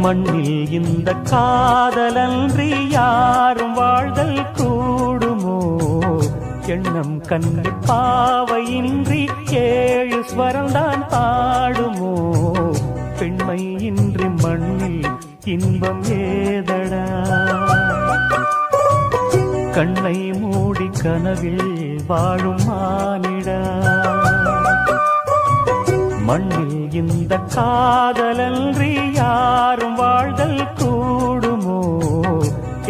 மண்ணில் இந்த காதலன்றி யாரும் வாழ்தல் கூடுமோ? எண்ணம் கண்ணி பாவையின்றி 7 ஸ்வரம்தான் பாடுமோ? பெண்மை இன்றி மண்ணில் இன்பம் ஏதடா? கண்ணை மூடி கனவில் வாழும் மானிடா. மண்ணில் இந்த காதலன்றி யாரும் வாழ்தல் கூடுமோ?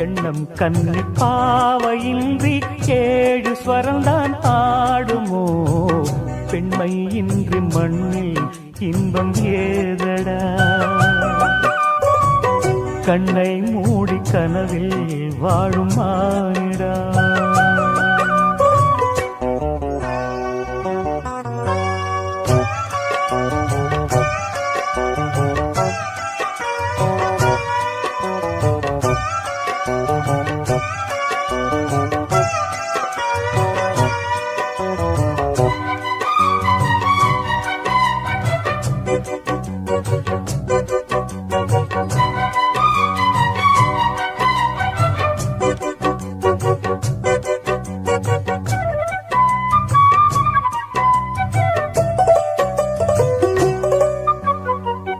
எண்ணம் கண்ணி பாவையின்றி 7 ஸ்வரம்தான் ஆடுமோ? பெண்மை இன்றி மண்ணில் இன்பம் ஏதடா? கண்ணை மூடி கனவில் வாழும் மானிடா.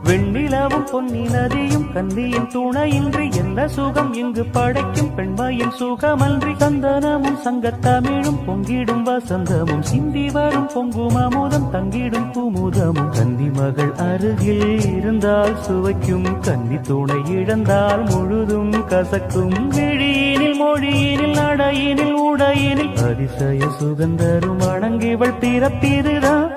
வெண்ணிலவும் பொன்னி நதியும் கன்னியின் துணையின்றி எந்த சுகம் இங்கு படைக்கும்? பெண்மையின் சுகமன்றி சந்தனமும் சங்கத்தமிழும் பொங்கிடும் வசந்தமும் சிந்தி வரும் பொங்கும் அமுதம் தங்கிடும் குமுதமும். கன்னி மகள் அருகில் இருந்தால் சுவைக்கும், கன்னி துணை இழந்தால் முழுதும் கசக்கும். விழியினில் மொழியினில் நடையினில் உடையினில் அதிசய சுகந்தரும் அணங்கிவள் பிறப்பிதுதான்.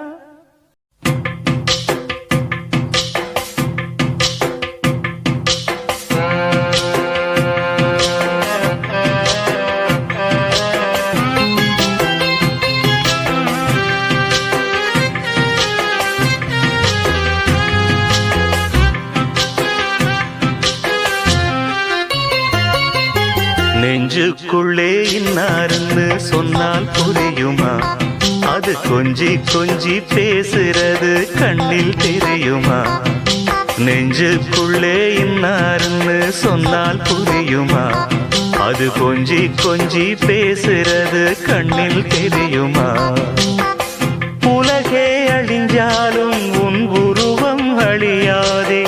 நெஞ்சுக்குள்ளே இன்னாருன்னு சொன்னால் புரியுமா? அது கொஞ்சி கொஞ்சி பேசுறது கண்ணில் தெரியுமா? நெஞ்சுக்குள்ளே இன்னாருன்னு சொன்னால் புரியுமா? அது கொஞ்சி கொஞ்சி பேசுறது கண்ணில் தெரியுமா? உலகே அழிஞ்சாலும் உன் உருவம் அழியாதே,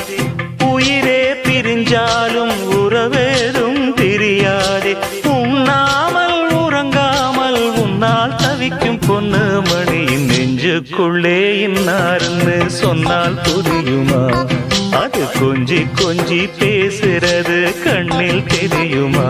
உயிரே பிரிஞ்சாலும் உறவேதும் பிரியாதே. உண்ணாமல் உறங்காமல் உன்னால் தவிக்கும் பொண்ணு மணியின் நெஞ்சுக்குள்ளே இன்னாருன்னு சொன்னால் புரியுமா? அது கொஞ்சி கொஞ்சி பேசுறது கண்ணில் தெரியுமா?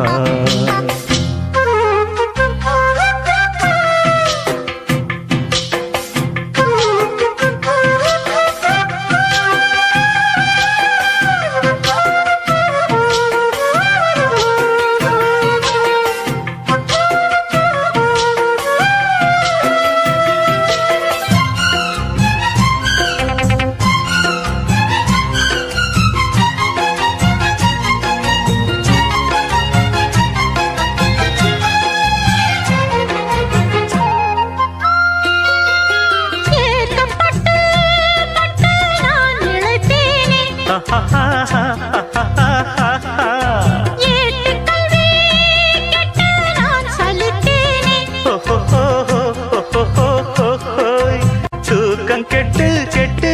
தூக்கம் கெட்டு கெட்டு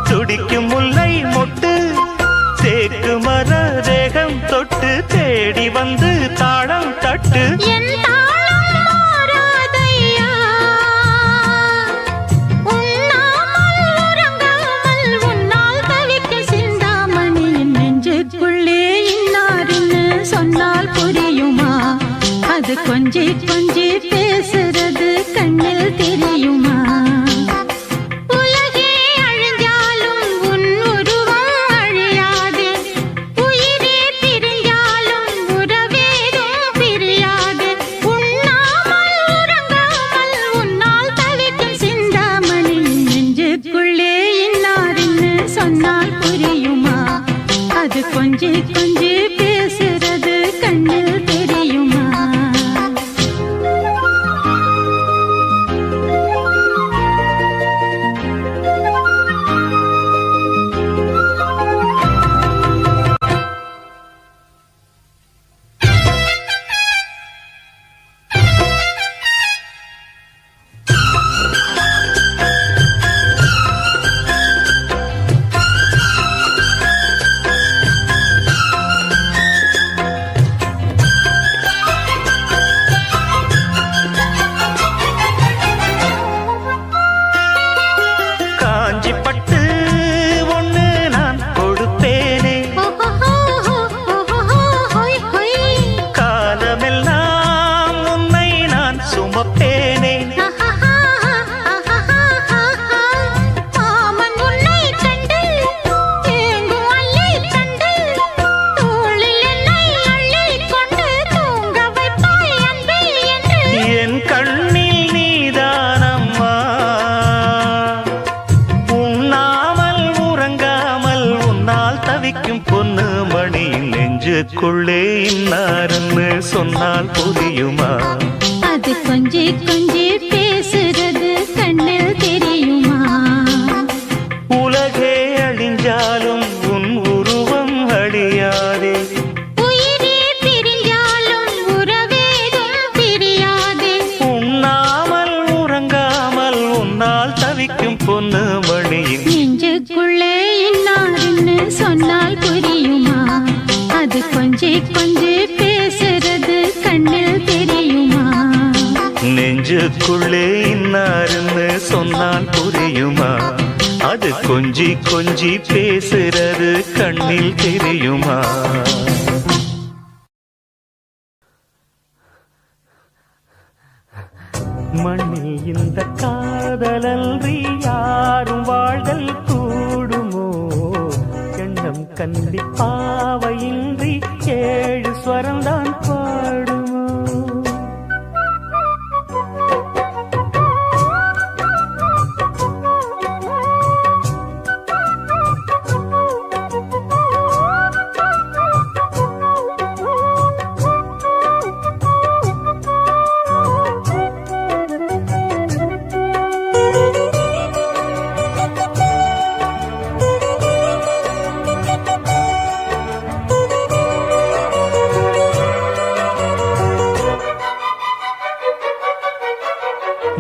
துடிக்கும் முல்லை மொட்டு, தேக்கு மர தேகம் தொட்டு தேடி வந்து தாளம் தட்டு. கொஞ்சி கொஞ்சி பேசுறது கண்ணில் தெரியுமா? உலகே அழிஞ்சாலும் உன் உருவம் அழியாது, உயிரே பிரிஞ்சாலும் உறவேதும் பிரியாது. உண்ணாமல் உறங்காமல் உன்னால் தவிக்கும் சிந்தாமணி நெஞ்சுக்குள்ளே இன்னாருன்னு சொன்னால் புரியுமா? அது கொஞ்சி கொஞ்சி பேசுறது நெஞ்சுக்குள்ளே இன்னாருன்னு சொன்னால் புரியுமா? அது கொஞ்சி கொஞ்சி பேசுறது கண்ணில் தெரியுமா? உலகே அழிஞ்சாலும் உன் உருவம் அழியாதே. உயிரே பிரிஞ்சாலும் உறவேதும் பிரியாதே. உண்ணாமல் உறங்காமல் உன்னால் தவிக்கும் பொண்ணு மணியின் நெஞ்சுக்குள்ளே இன்னாருன்னு சொன்னால் புரியுமா? அது கொஞ்சி கொஞ்சி பேசுறது கண்ணில் தெரியுமா? நெஞ்சுக்குள்ளே இன்னாருன்னு சொன்னால் புரியுமா? அது கொஞ்சி கொஞ்சி பேசுறது கண்ணில் தெரியுமா? மண்ணில் இந்த காதலன்றி யாரும் வாழ்தல் கூடுமோ? எண்ணம் கண்டி பாவையின்றி 7 ஸ்வரம்தான் பாடுமோ?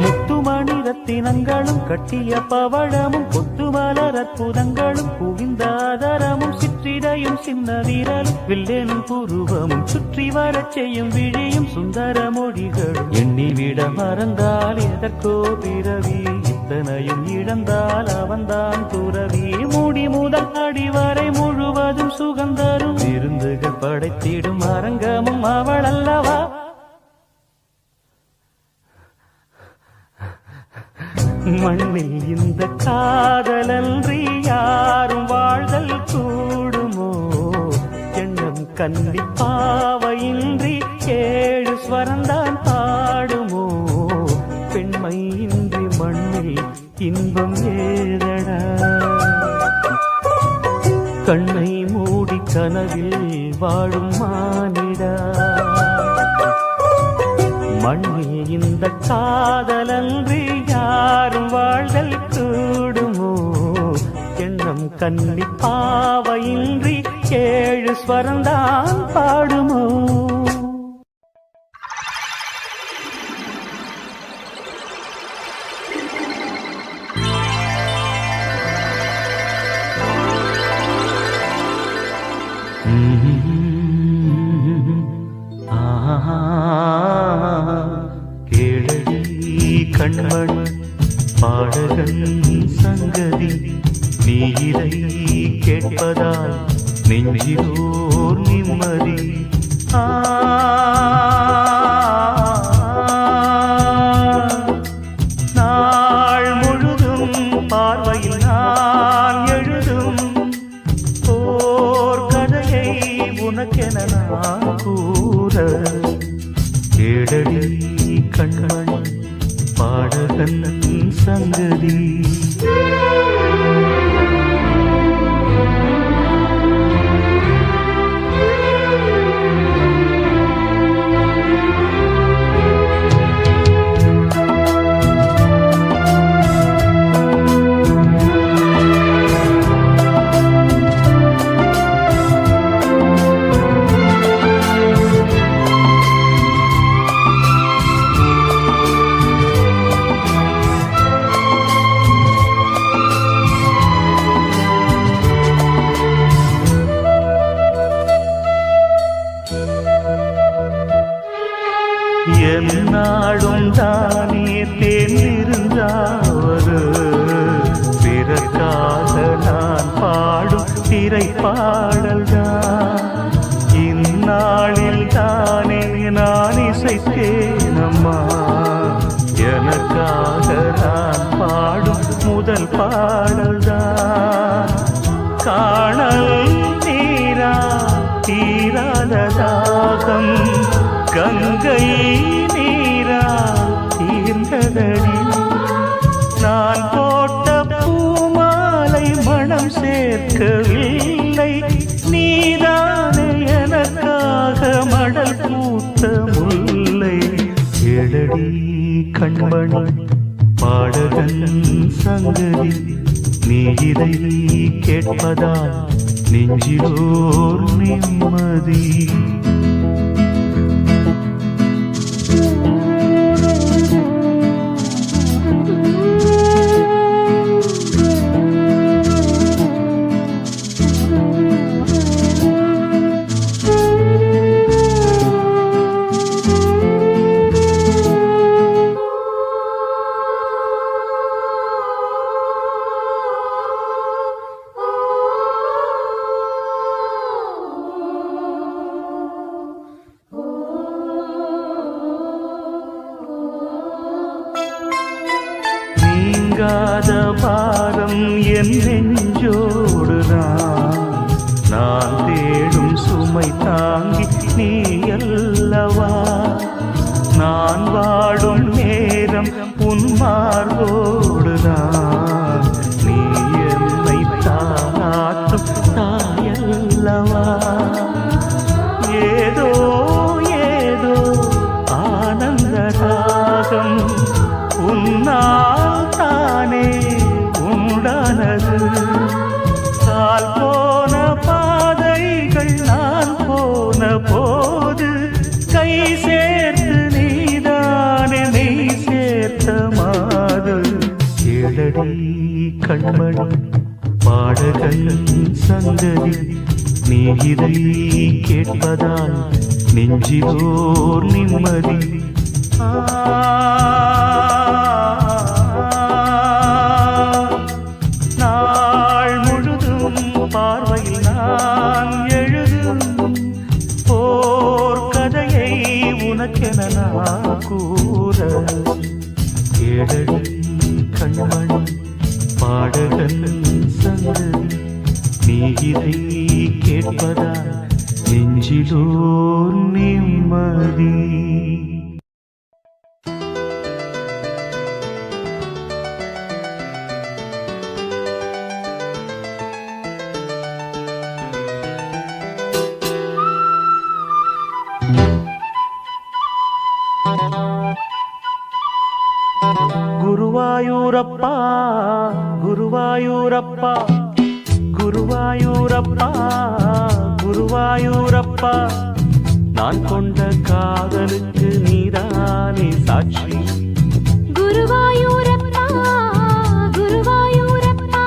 முத்துமணி ரத்தினங்களும் கட்டிய பவழமும் கொத்துமலர் அற்புதங்களும் குவிந்தாதரமும் சிற்றிடையும் சின்ன வீரலும் வில்லேனும் புருவமும் சுற்றி வரச் செய்யும் விழியும் சுந்தர மொழிகளும் எண்ணிவிட மறந்தால் எதற்கோ பிறவி இத்தனையும் இழந்தால் அவன்தான் துறவி மூடி முதல் அடி வரை முழுவதும் சுகந்தரும் விருந்துகள் படைத்திடும் அரங்கமும் அவள் அல்லவா? மண்ணில் இந்த காதலன்றி யாரும் வாழ்தல் கூடுமோ? எண்ணம் கண்டி பாவையின்றி 7 ஸ்வரம்தான் பாடுமோ? பெண்மை இன்றி மண்ணில் இன்பம் ஏதடா? கண்ணை மூடி கனவில் வாழும் மானிடா. மண்ணில் இந்த காதலன்றி யாரும் வாழ்தல் கூடுமோ? எண்ணம் கண்ணி பாவையின்றி 7 ஸ்வரம்தான் பாடுமோ? கேளடி கண்மணி பாடகன் சங்கதி, நீ இதை கேட்பதால் நெஞ்சிலோர் நிம்மதி. நாள் முழுதும் பார்வையில் நான் எழுதும் ஓர் கதையை உனக்கென நான் கூற. கேளடி கண்மணி பாடகன் சங்கதி. என்னாடும் தானே தேர்ந்திருந்தாவது பிறக்காக நான் பாடும் திரைப்பாடல்தான். இந்நாளில் தானே நான் இசைத்தேனம்மா, எனக்காக நான் பாடும் முதல் பாடல்தான். காணல் நீரா தீராத தாகம் கங்கை நீரா தீர்ந்ததடி. நான் போட்ட பூமாலை மனம் சேர்க்கவில்லை, நீதானே என கேளடி கண்மணி பாடகன் சங்கதி நீ இதை கேட்பதால் நெஞ்சிலோர் நிம்மதி நீங்காத பாரம் என் நெஞ்சோடுதான் நான் தேடும் சுமை தாங்கி நீ அல்லவா நான் வாடும் நேரம் உன் மார்போடுதான் நீ என்னை தாளாட்டும் தாயல்லவா ஏதோ ஏதோ ஆனந்த ராகம் உன்னால் தானே உண்டானது கால் போன பாதைகள் நான் போன போது கை சேர்த்து நீதானே மெய் சேர்த்த மாது கேளடி கண்மணி பாடகன் சங்கதி நீ இதை கேட்பதால் நெஞ்சிலோர் நிம்மதி நாள் முழுதும் பார்வையில் நான் எழுதும் போர் கதையை உனக்கென நான் கூற கேளடி கண்மணி பாடகன் சங்கதி நீ இதை கேட்பதால் நெஞ்சிலோர் நிம்மதி குருவாயூரப்பா குருவாயூரப்பா குருவாயூரப்பா குருவாயூரப்பா நான் கொண்ட காதலுக்கு நீதானே சாட்சி குருவாயூரப்பா குருவாயூரப்பா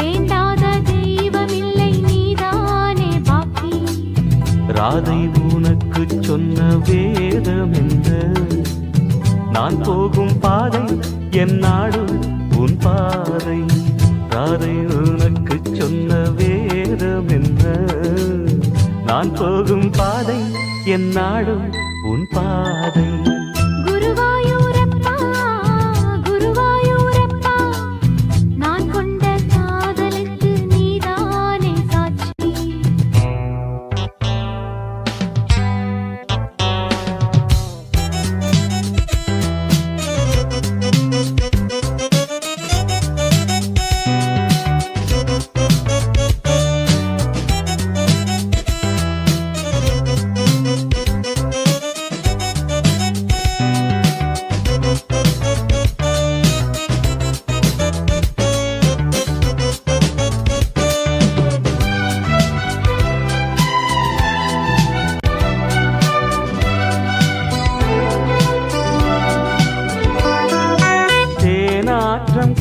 வேண்டாத தெய்வமில்லை நீதானே பாக்கி ராதை உனக்கு சொன்ன வேதம் என்ன நான் போகும் பாதை என் நாடு உன் பாதை ராதை உனக்கு சொன்ன வேதம் என்ன நான் போகும் பாதை என் நாடு உன் பாதை குருவாயூரப்பா குருவாயூரப்பா நான் கொண்ட காதலுக்கு நீதானே சாட்சி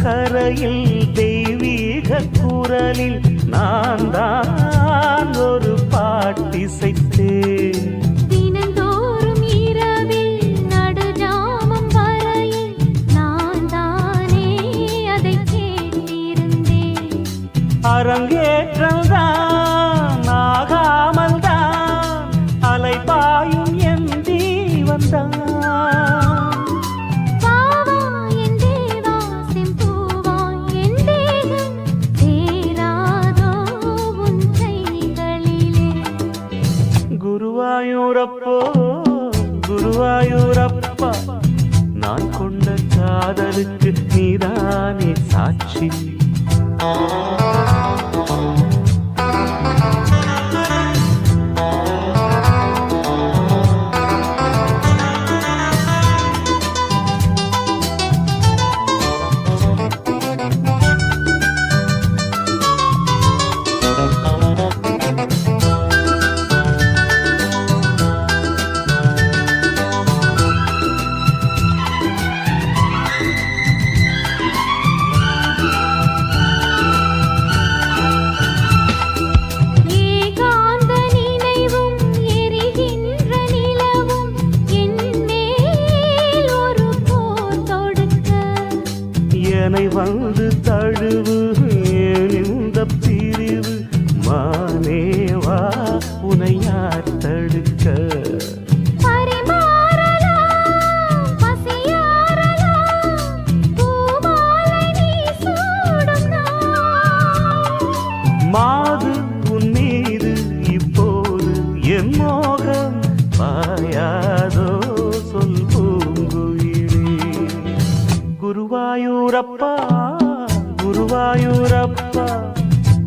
கரையில் தெய்வீக குரலில் நான் தான் ஒரு பாட்டிசைத்தேன் தினந்தோறும் இரவில் நடுஜாமம் வரையில் நான் தானே அதை கேட்டிருந்தேன் அரங்கேற்றம்தான் ஆகாமல் தான் அலைபாயும் என் தீவந்தான் குருவாயூரப்போ குருவாயூரப்பா நான் கொண்ட காதலுக்கு நீதானே சாட்சி தடுக்க பரிமாறலாம், பசியாறலாம், பூமாலை நீ சூடும் நாள். மாது உன் மீது இப்போது என் மோகம் பாயாதோ சொல் பூங்குயிலே. குருவாயூரப்பா குருவாயூரப்பா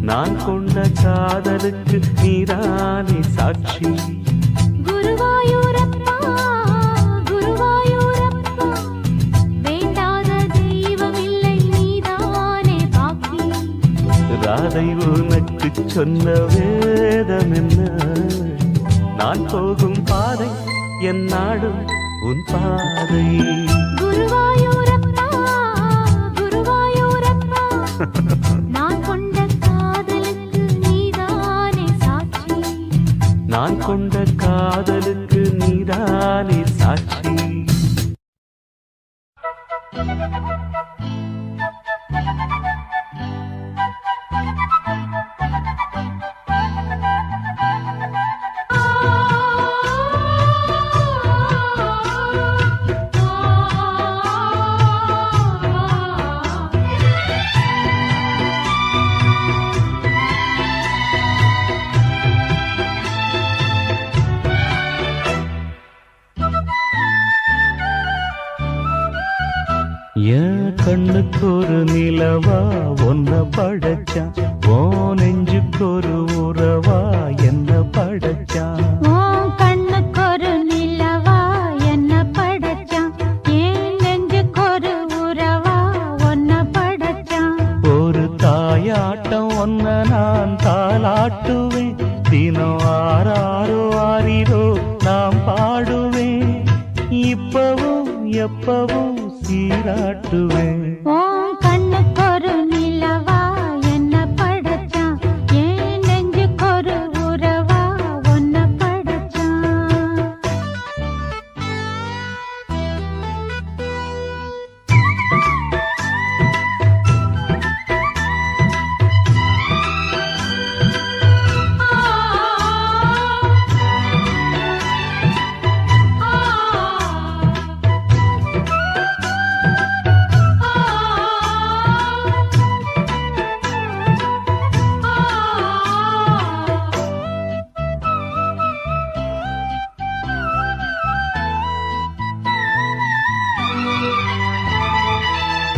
நான் கொண்ட காதலுக்கு நீதானே சாட்சி. குருவாயூரப்பா, குருவாயூரப்பா, வேண்டாத தெய்வமில்லை நீதானே பாக்கி. ராதை உனக்கு சொன்ன வேதம் என்ன? நான் போகும் பாதை என் நாடும் உன் பாதை. குருவாயூரப்பா, குருவாயூரப்பா, நான் கொண்ட காதலுக்கு நீதானே சாட்சி. நான் கொண்ட காதலுக்கு நீதானே சாட்சி. என் கண்ணுக்கு ஒரு நிலவா ஒன்ன படைச்சான், ஓ நெஞ்சுக்கு ஒரு உறவா என்ன படைச்சான். உன் கண்ணுக்கொரு நிலவா என்ன படைச்சான், என் நெஞ்சுக்கொரு உறவா உன்னை படைச்சான். ஒரு தாயாட்டம் ஒன்ன நான் தாளாட்டுவேன், தினம் ஆறாரோ ஆறிரோ நாம் பாடுவேன், இப்பவும் எப்பவும் சீராட்டுவேன். உன் கண்ணுக்கொரு நிலவா என்ன படைச்சான், என் நெஞ்சுக்கொரு உறவா உன்னை படைச்சான்.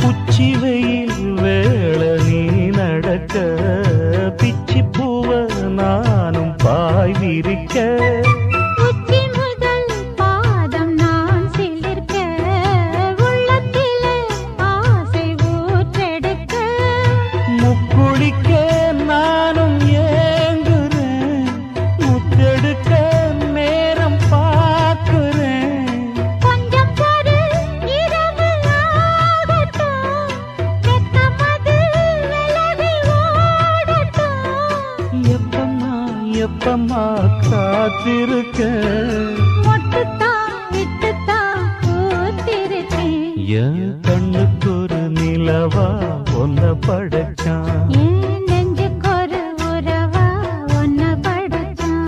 உச்சி வெயில் வேள நீ நடக்க, பிச்சி பூவ நானும் பாய் விரிக்க, உச்சி முதல் பாதம் நான் சிலிர்க்க, உள்ளத்திலே ஆசை ஊற்றெடுக்க. முக்குளிக்க நானும் ஏங்குறேன், முத்தெடுக்க நேரம் பார்க்கிறேன். கொஞ்சம் பொறு, இரவு ஆகட்டும், வெட்கமது விலகி ஓடட்டும். எப்பம்மா எப்பம்மா காத்திருக்க, மொட்டுத்தான் விட்டுத்தான் பூத்திருக்கேன். என் கண்ணுக்கு ஒரு நிலவா ஒன்ன படைச்சான். என் நெஞ்சுக்கொரு உறவா உன்னை படைச்சான்.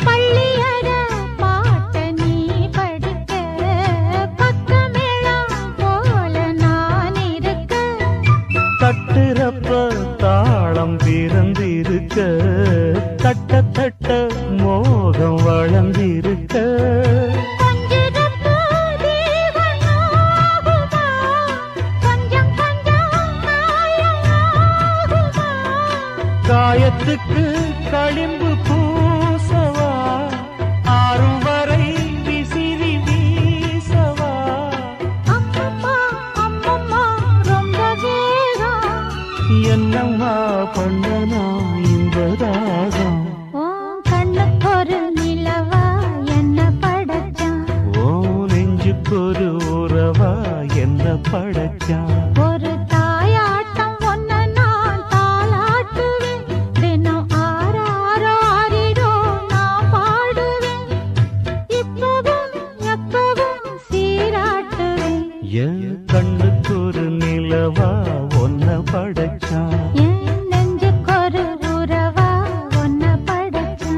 பள்ளியற பாட்ட நீ படிக்க, பக்கமெல்லாம் போல நான் இருக்க. தட்டுறப்ப தாளம் பிறந்திருக்க, தட்ட தட்ட மோகம் வளர்ந்திருக்க, கொஞ்சிருப்பு தீபம் ஆகுமா, கொஞ்சம் கொஞ்சம் காயமாகுமா. காயத்துக்கு களிம்பு பூசவா, ஆறும் வரை விசிறி வீசவா. அம்மம்மா, அம்மம்மா, ரொம்ப வேகம். என்னம்மா பண்ணனா இந்த தாகம். உன் கண்ணு படைச்சான். ஒரு தாயாட்டம் ஒன்ன நான் தாலாட்டுவேன், தினம் ஆராரோ ஆரிரோ நான் பாடுவேன், இப்பவும் எப்பவும் சீராட்டுவேன். என் கண்ணுக்கு ஒரு நிலவா ஒன்ன படைச்சான். என் நெஞ்சுக்கொரு உறவா ஒன்ன படைச்சான்.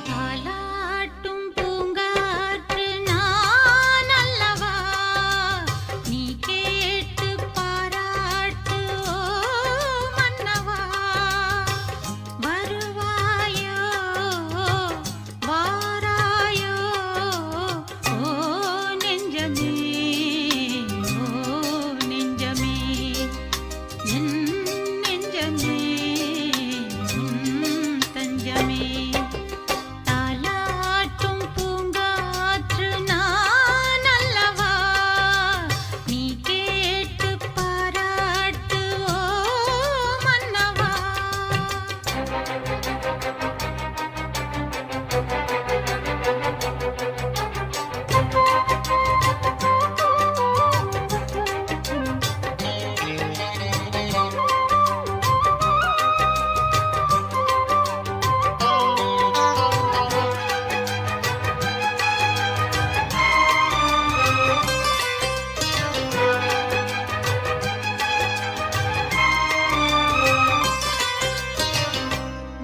தாலாட்டும் பூங்காற்று நான் அல்லவா, நீ கேட்டு பாராட்டு ஓ மன்னவா. வருவாயோ வாராயோ ஓ நெஞ்சமே, ஓ நெஞ்சமே, என் நெஞ்சமே, உன் தஞ்சமே. தாலாட்டும் பூங்காற்று நான் அல்லவா, நீ கேட்டு பாராட்டு ஓ மன்னவா.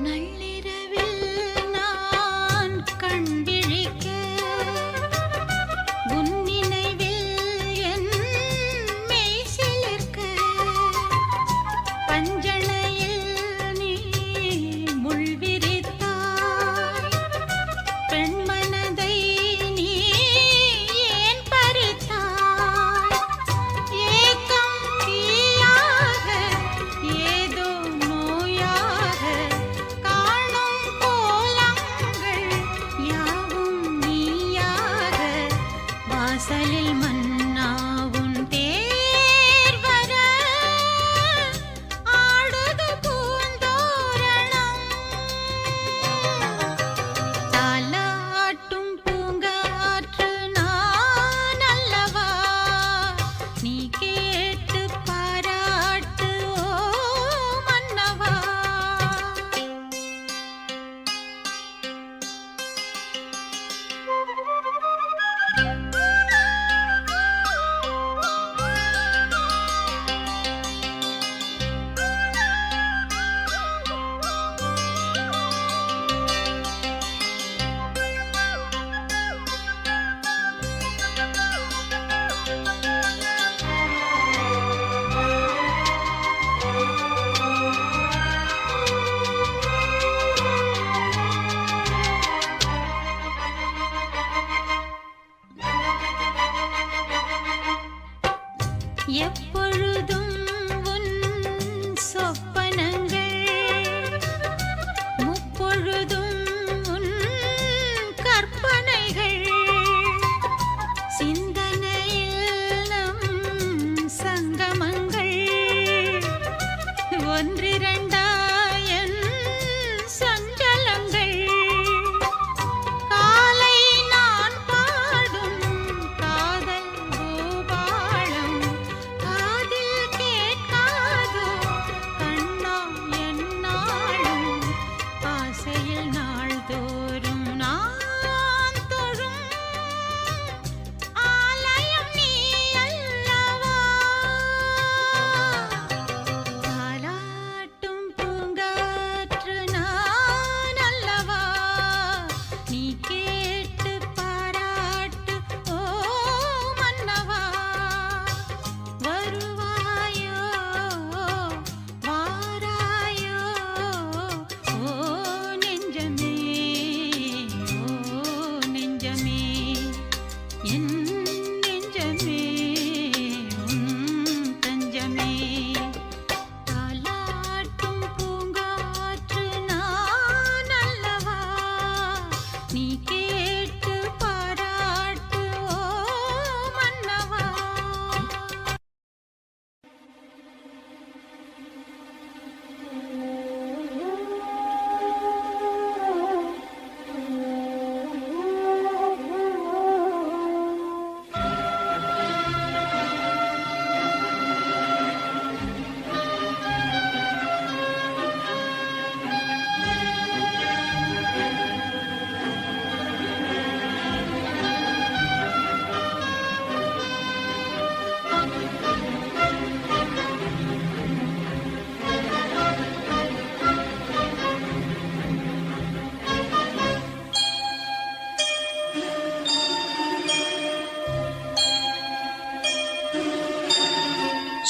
நள்ளிரவில் நான் கண் விழிக்க, உன் நினைவில் என் மெய் சிலிர்க்க, பஞ்சணையில் நீ முள் விரித்தாய், பெண் மனதை நீ ஏன் பறித்தாய். ஏக்கம் தீயாக ஏதோ நோயாக, காணும் கோலங்கள் யாவும் நீயாக, வாசலில் மன்னாவும் தேர் வர, ஆடுது பூந்தோரணம். தாலாட்டும் பூங்காற்று நான் அல்லவா, நீ கேட்டு பாராட்டு ஓ மன்னவா. எப்பொழுதும் உன் சொப்பனங்கள், முப்பொழுதும் உன் கற்பனைகள், சிந்தனையில் நம் சங்கமங்கள், ஒன்றிரண்டாயன் சஞ்சலங்கள். காலை நான் பாடும் காதல் பூபாளம், காதில்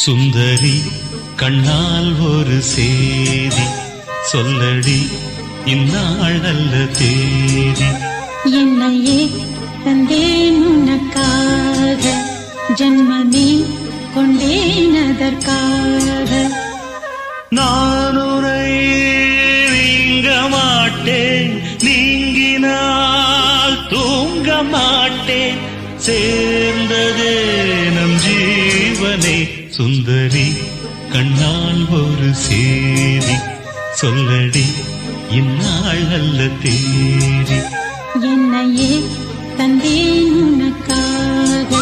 சுந்தரி கண்ணால் ஒரு சேதி சொல்லடி இந்நாள் நல்ல தேதி. என்னையே தந்தேன் உனக்காக, ஜன்மமே கொண்டேன் அதற்காக. நான் உன்னை நீங்க மாட்டேன், நீங்கினால் தூங்க மாட்டேன், சேர்ந்ததே நம் ஜீவனே. சுந்தரி கண்ணால் ஒரு சேதி சொல்லடி இந்நாள் நல்ல தேதி. என்னையே தந்தேன் உனக்காக,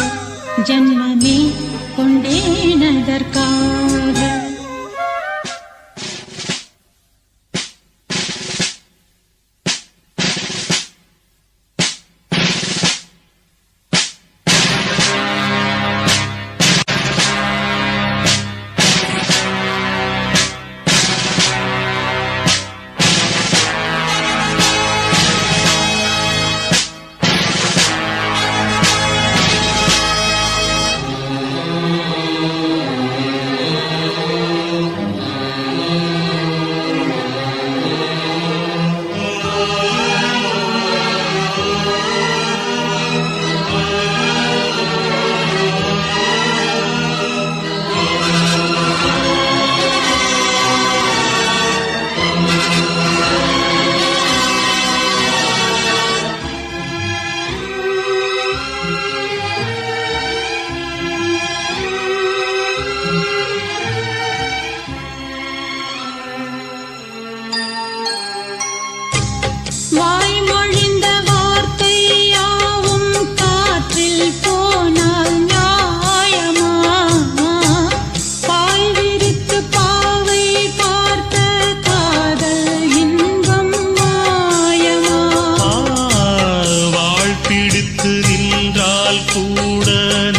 ஜன்மமே கொண்டேன் அதற்காக. வாய்மொழிந்த வார்த்தை யாவும் காற்றில் போனால் நியாயமா? பாய் விரித்து பாவை பார்த்த காதல் இன்பம் மாயமா? வாழ் பிடித்து நின்றால் கூட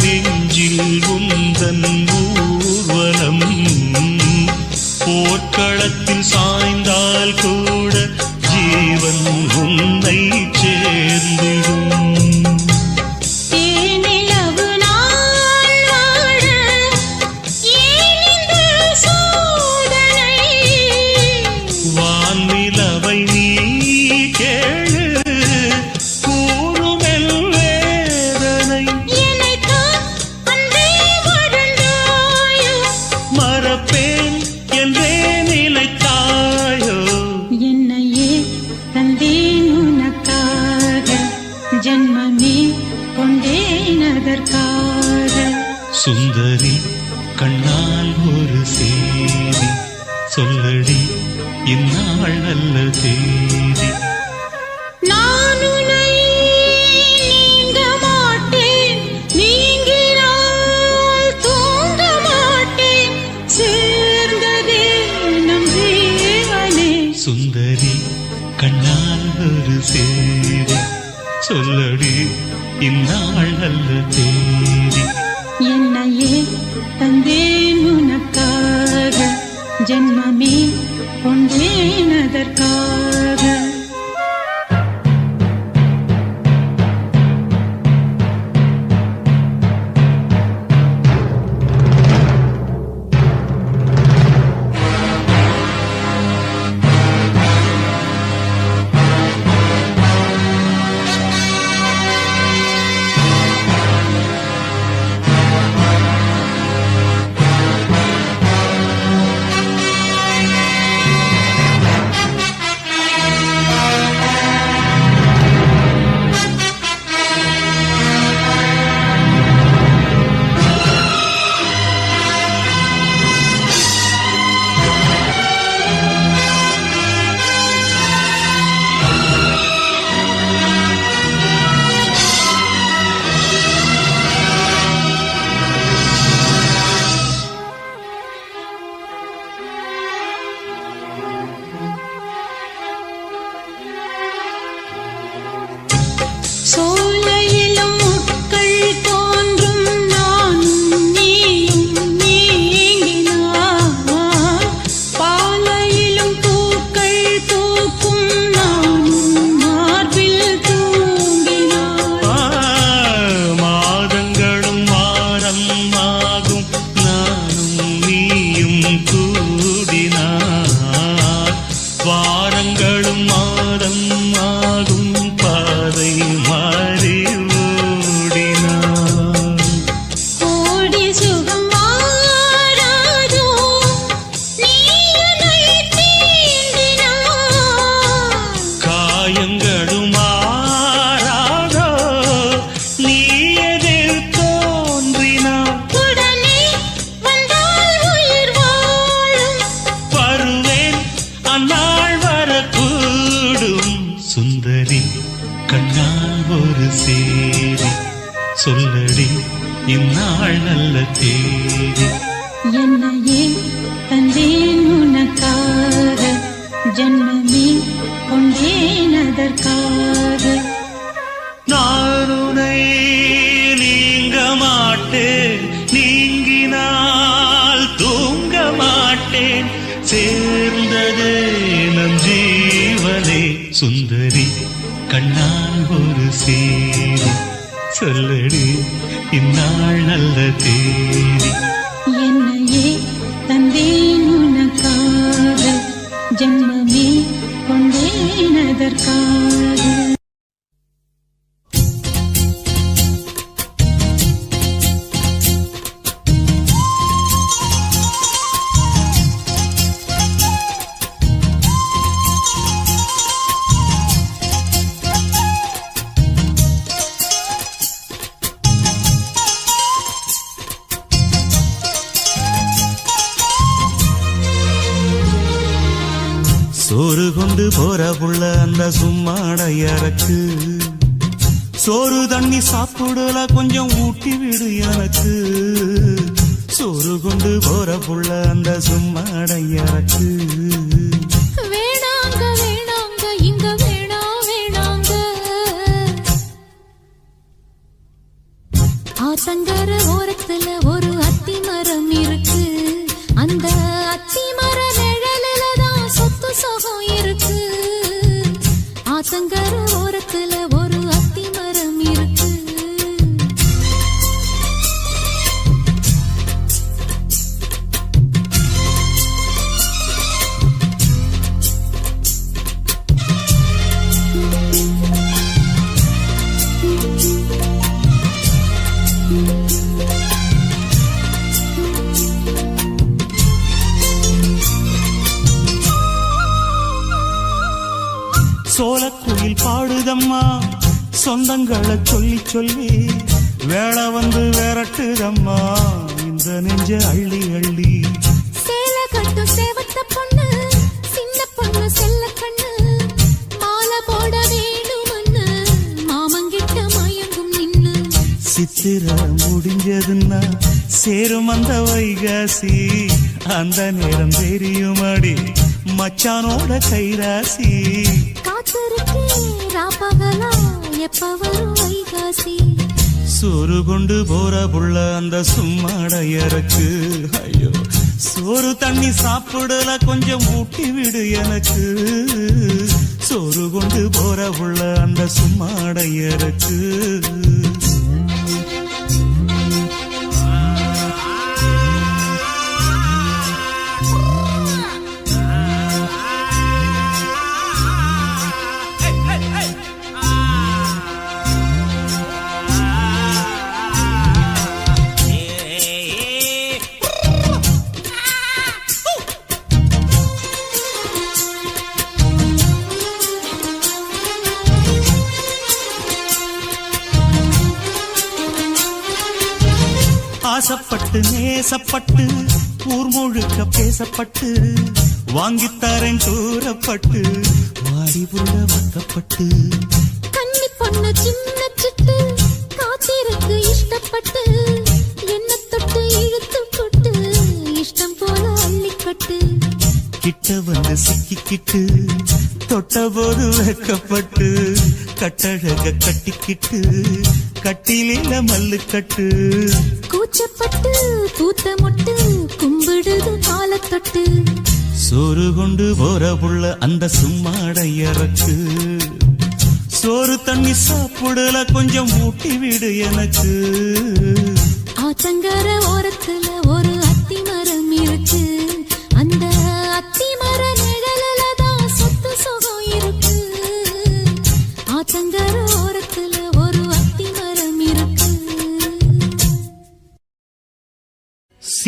நெஞ்சில் உந்தன் ஊர்வலம், போர்க்களத்தில் சாய்ந்தால் கூட ஜீவன் உன்னை சேர்ந்திடும். தேனிலவு நாள் வாழ ஏன் இந்த சோதனை? வான்நிலவை நீ கேளு கூறுமெல் வேதனை. என்னைத்தான் அன்பே வளர்ந்தாயோ, மறப்பேன் என்றே நிலைத்தாயோ. என்னையே தந்தேன் உனக்காக, ஜன்மமே கொண்டேன் அதற்காக. சுந்தரி கண்ணால் ஒரு சேதி சொல்லடி இந்நாள் நல்ல தேதி. நான் உன்னை நீங்க மாட்டேன், நீங்கினால் தூங்க மாட்டேன், சேர்ந்ததே நம் ஜீவனே. சுந்தரி கண்ணால் ஒரு சேதி சொல்லடி இந்நாள் நல்ல தேதி. என்னையே தந்தேன் உனக்காக, ஜன்மமே கொண்டேன் அதற்காக. கூடினார் வாரங்களும் மாதம் ஆகும் பாதை மாறி ஓடினார் கோடி சுகம் வாராதோ நீ என்னை தீண்டினாய் காயங்களும் மாறாதோ நீ எதிர் தோன்றினார் உடனே வந்தால் உயிர் வாழும் வருவேன் அந்நாள் வரக்கூடும் சுந்தரி கண்ணால் ஒரு சேரி சொல்லடி இந்நாள் நல்ல தேதி என்னையே தந்தேன் உனக்காக ஜன்மமே கொண்டேன் அதற்காக நான் உன்னை நீங்க மாட்டேன் நீங்கினால் தூங்க மாட்டேன் சேர்ந்ததே நம் ஜீவனே சுந்தரி கண்ணால் ஒரு சேரி சொல்லடி இந்நாள் நல்ல தேதி என்னையே தந்தேன் உனக்காக ஜன்மமே கொண்டேன் அதற்காக சோறு கொண்டு போற புள்ள அந்த சும்மாடையறக்கு சோறு தண்ணி சாப்பிடல கொஞ்சம் ஊட்டி விடு எனக்கு சோறு கொண்டு போற புள்ள அந்த சும்மாடையறக்கு வேணாங்க வேணாங்க இங்க வேணாங்க ஆத்தங்கர ஓரத்துல ஒரு அத்தி மரம் இருக்கு அந்த அத்தி மர நிழலில தான் சொத்து சுகம் இருக்கு ஆத்தங்கர ஓரத்துல ஒரு அத்தி மரம் இருக்கு சோலக்குயில் பாடுதம்மா சொந்தங்களை சொல்லி சொல்லி வேளை வந்து விரட்டுதம்மா இந்த நெஞ்ச அள்ளி அள்ளி சேல கட்டும் சேவத்த பொண்ணு சின்ன பொண்ணு செல்ல கண்ணு மாலை போட வேணுமன்னு மாமங்கிட்ட மயங்கும் நின்னு சித்திர முடிஞ்சதுன்னா சேரும் அந்த வைகாசி அந்த நேரம் தெரியுமாடி மச்சானோட கைராசி காத்திருக்கேன் ராப்பகலா எப்ப வரும் வைகாசி சோறு கொண்டு போற புள்ள அந்த சும்மாடையறக்கு ஐயோ சோறு தண்ணி சாப்பிடல கொஞ்சம் ஊட்டி விடு எனக்கு சோறு கொண்டு போற புள்ள அந்த சும்மாடையறக்கு ஆசைப்பட்டு நேசப்பட்டு ஊர் முழுக்க பேசப்பட்டு வாங்கித்தாரன் கூறப்பட்டு வாடி புள்ள வக்கப்பட்டு கன்னி பொண்ணு சின்ன சிட்டு காத்திருக்கு இஷ்டப்பட்டு என்ன தொட்டு இழுத்து போட்டு இஷ்டம் போல அள்ளிக்கட்டு கிட்ட வந்து சிக்கிக்கிட்டு தொட்ட போது வெக்கப்பட்டு கட்டழக கட்டிக்கிட்டு கட்டிலில மல்லு கட்டு கூச்சப்பட்டு பூத்த மொட்டு கும்பிடுது காலத்தொட்டு சோறு கொண்டு போற புள்ள அந்த சும்மாடையறக்கு சோறு தண்ணி சாப்பிடல கொஞ்சம் ஊட்டி விடு எனக்கு ஆத்தங்கர ஓரத்துல ஒரு அத்தி மரம் இருக்கு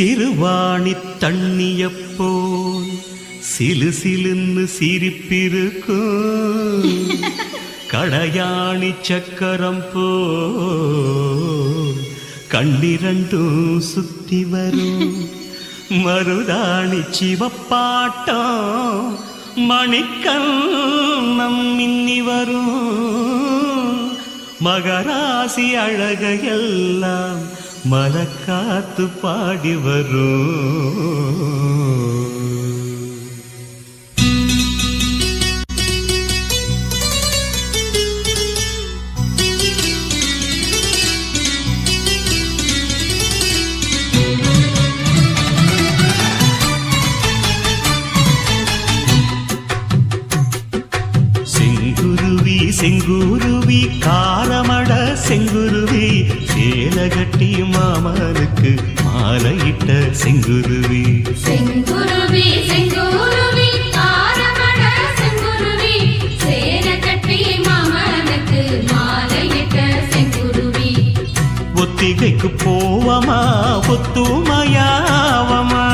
சிறுவாணி தண்ணிய போல் சிலு சிலுன்னு சிரிப்பிருக்கும் கடையாணி சக்கரம் போல் கண்ணிரண்டும் சுத்தி வரும் மருதாணி சிவப்பாட்டம் மணிக்கண்ணம் மின்னி வரும் மகராசி அழகையெல்லாம் மலக்காத்து பாடி வரும். செங்குருவி காரமட செங்குருவி சேலகட்டி மாமனுக்கு மாலையிட்ட செங்குருவி செங்குருவி செங்குருவி காரமட செங்குருவி சேலகட்டி மாமனுக்கு மாலையிட்ட செங்குருவி ஒத்திகைக்கு போவமா ஒத்துமையாவமா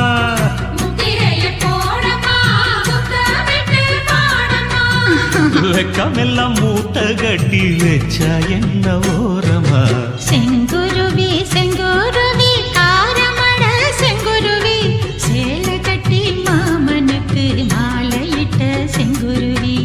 வெக்கமெல்லாம் மூட்டை கட்டி வச்சா என்ன ஓரமா செங்குருவி செங்குருவி காரமட செங்குருவி சேல கட்டி மாமனுக்கு மாலையிட்ட செங்குருவி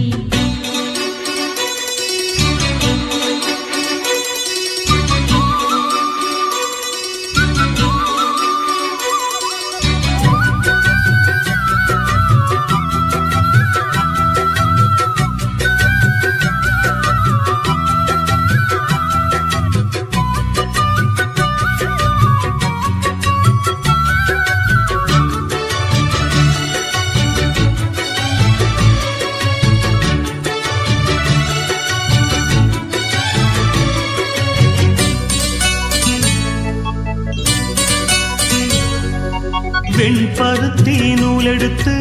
வெண்பருத்தி நூலெடுத்து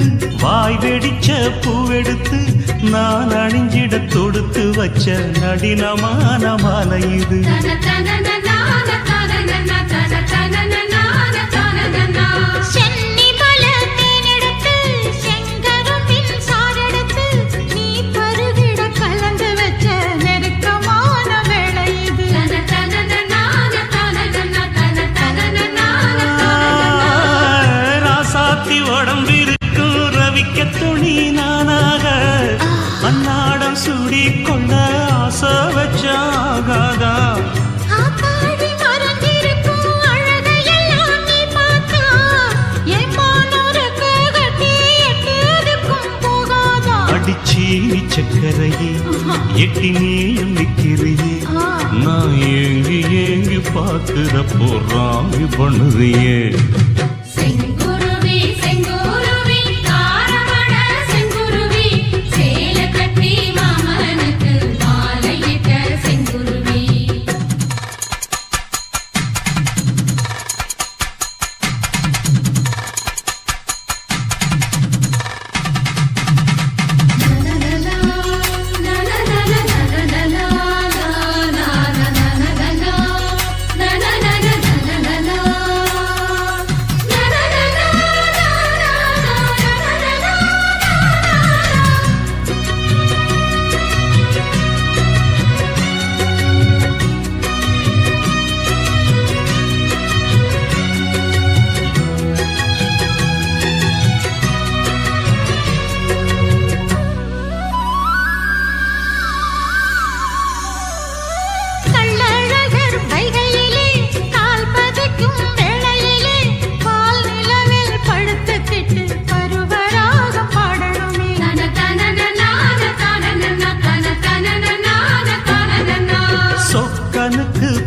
வாய் வெடிச்ச பூவெடுத்து நான் அணிஞ்சிட தொடுத்து வச்ச நடினமான மாலை இது துணி நானாக அன்னாடம் சூடி கொண்ட ஆசை வச்சாகாதா அடிச்சி சக்கரையே எட்டி நீயும் நிக்கிறியே நான் ஏங்கி ஏங்கி பார்க்கிற போறாமி பண்ணுறியே